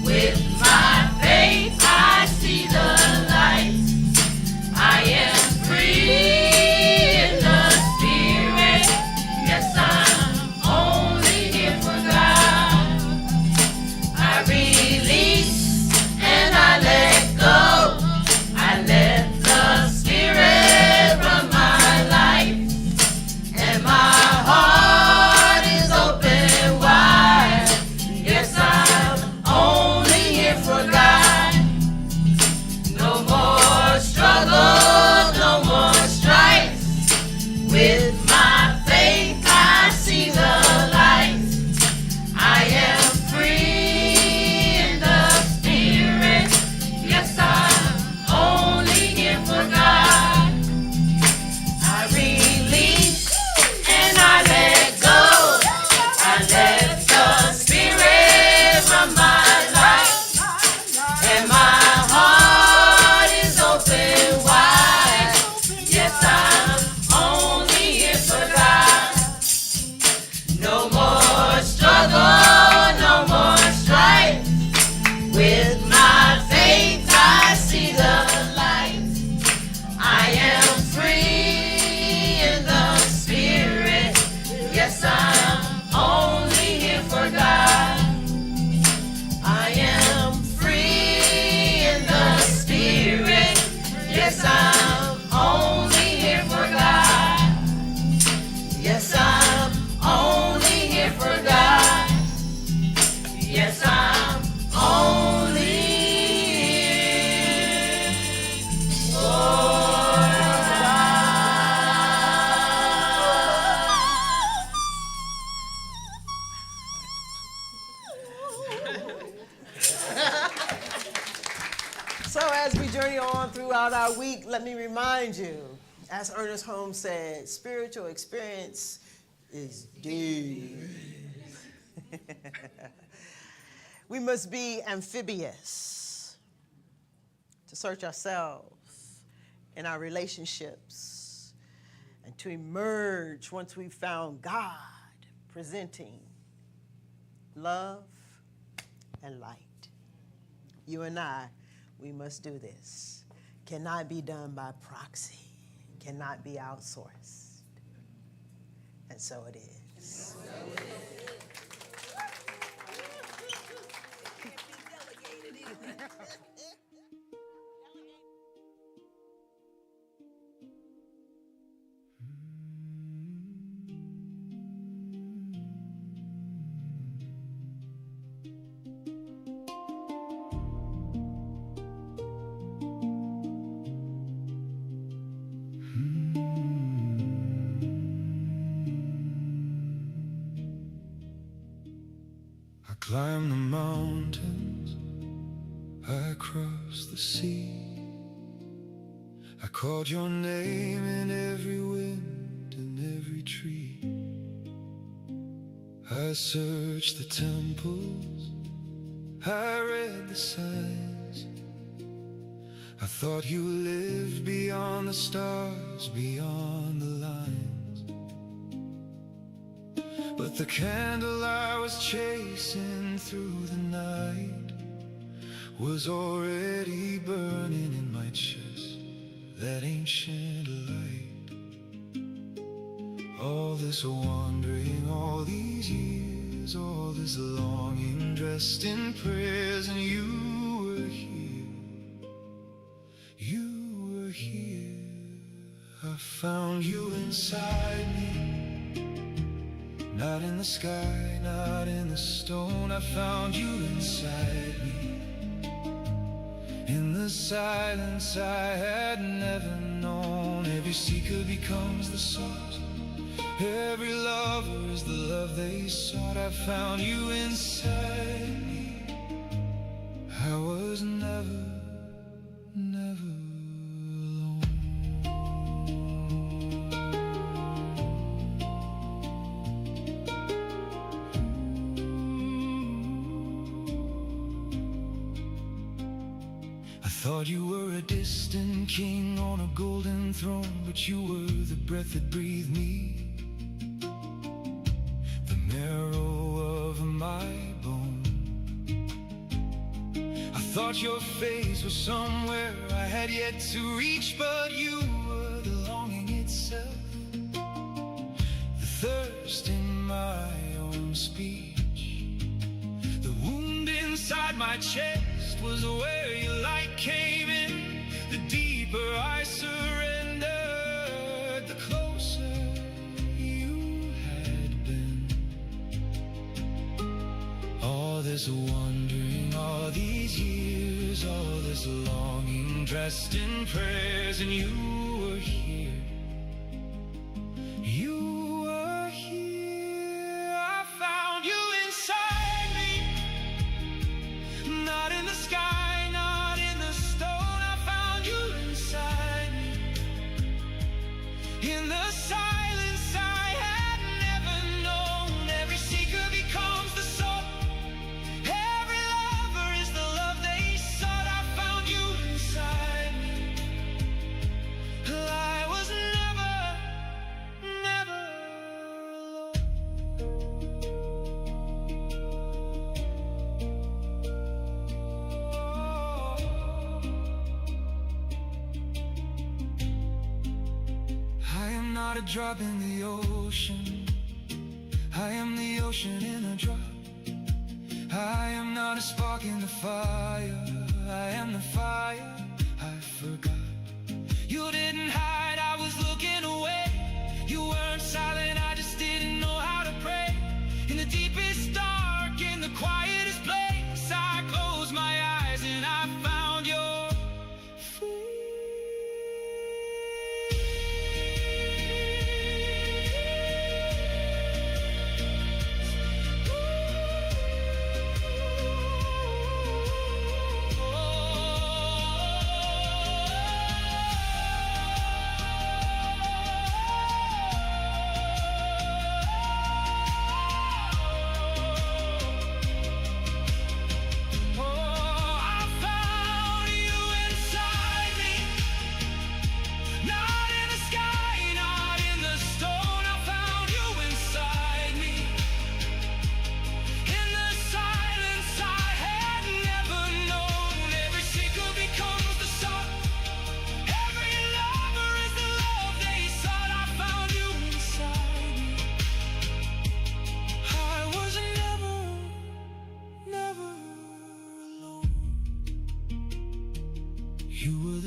With my faith I see the light. I am free in the Spirit. Yes, I'm only here for God. I release and I let go. I let the Spirit run my life. And my heart is open wide. Yes, I'm only here for God. No more struggle, no more strife. With my faith I see the light. I am free in the Spirit. Yes, I'm only here for God. I release and I let go. I let the Spirit run my life. And my heart is open wide. Yes, I'm only here for God. No more struggle, no more strife. With my faith I see the light. I am free in the Spirit. Yes, I'm only here for God. I am free in the Spirit. Yes, I'm only here for God. Yes, I'm only here for God. Yes, I'm only here for God.
So as we journey on throughout our week, let me remind you, as Ernest Holmes said, spiritual experience is deep. We must be amphibious to search ourselves in our relationships and to emerge once we've found God presenting love and light. You and I, we must do this. Cannot be done by proxy, cannot be outsourced. And so it is.
I climbed the mountains, I crossed the sea. I called your name in every wind and every tree. I searched the temples, I read the signs. I thought you lived beyond the stars, beyond the lines. But the candle I was chasing through the night was already burning in my chest, that ancient light. All this wandering, all these years, all this longing dressed in prayers, and you were here, you were here. I found you inside me, not in the sky, not in the stone. I found you inside me, in the silence I had never known. Every seeker becomes the sought, every lover is the love they sought. I found you inside me, I was never, never alone. I thought you were a distant king on a golden throne, but you were the breath that breathed me, the marrow of my bone. I thought your face was somewhere I had yet to reach, but you were the longing itself, the thirst in my own speech. The wound inside my chest was where your light came in. The deeper I surrendered, the closer you had been. All this wandering, all these years, all this longing dressed in prayers, and you were here, you were here. I found you inside me, not in the sky, not in the stone. I found you inside me, in the silence I had never known. Every seeker becomes the sought, every lover is the love they sought. I found you inside me, I was never, never I am not a drop in the ocean, I am the ocean in a drop. I am not a spark in the fire, I am the fire I forgot. You didn't hide, I was looking away. You weren't silent, I just didn't know how to pray. In the deepest dark, in the quietest place, I closed my eyes and I found your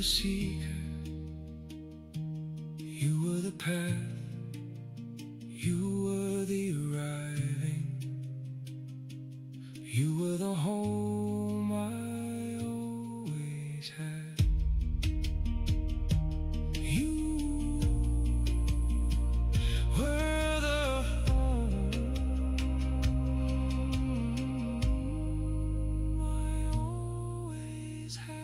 seeker. You were the path. You were the arriving. You were the home I always had. You were the home I always had.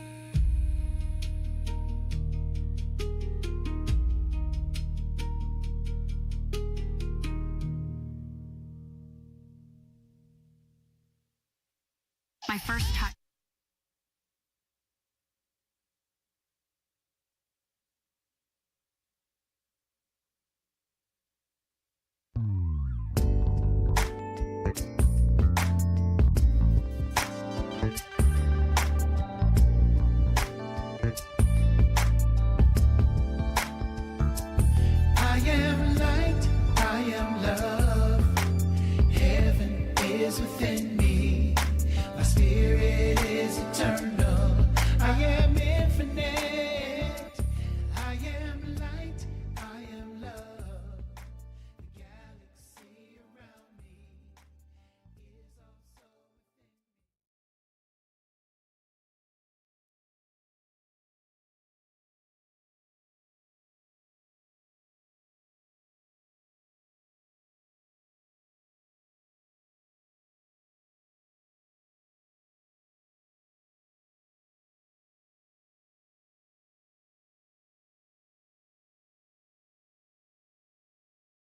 My first time.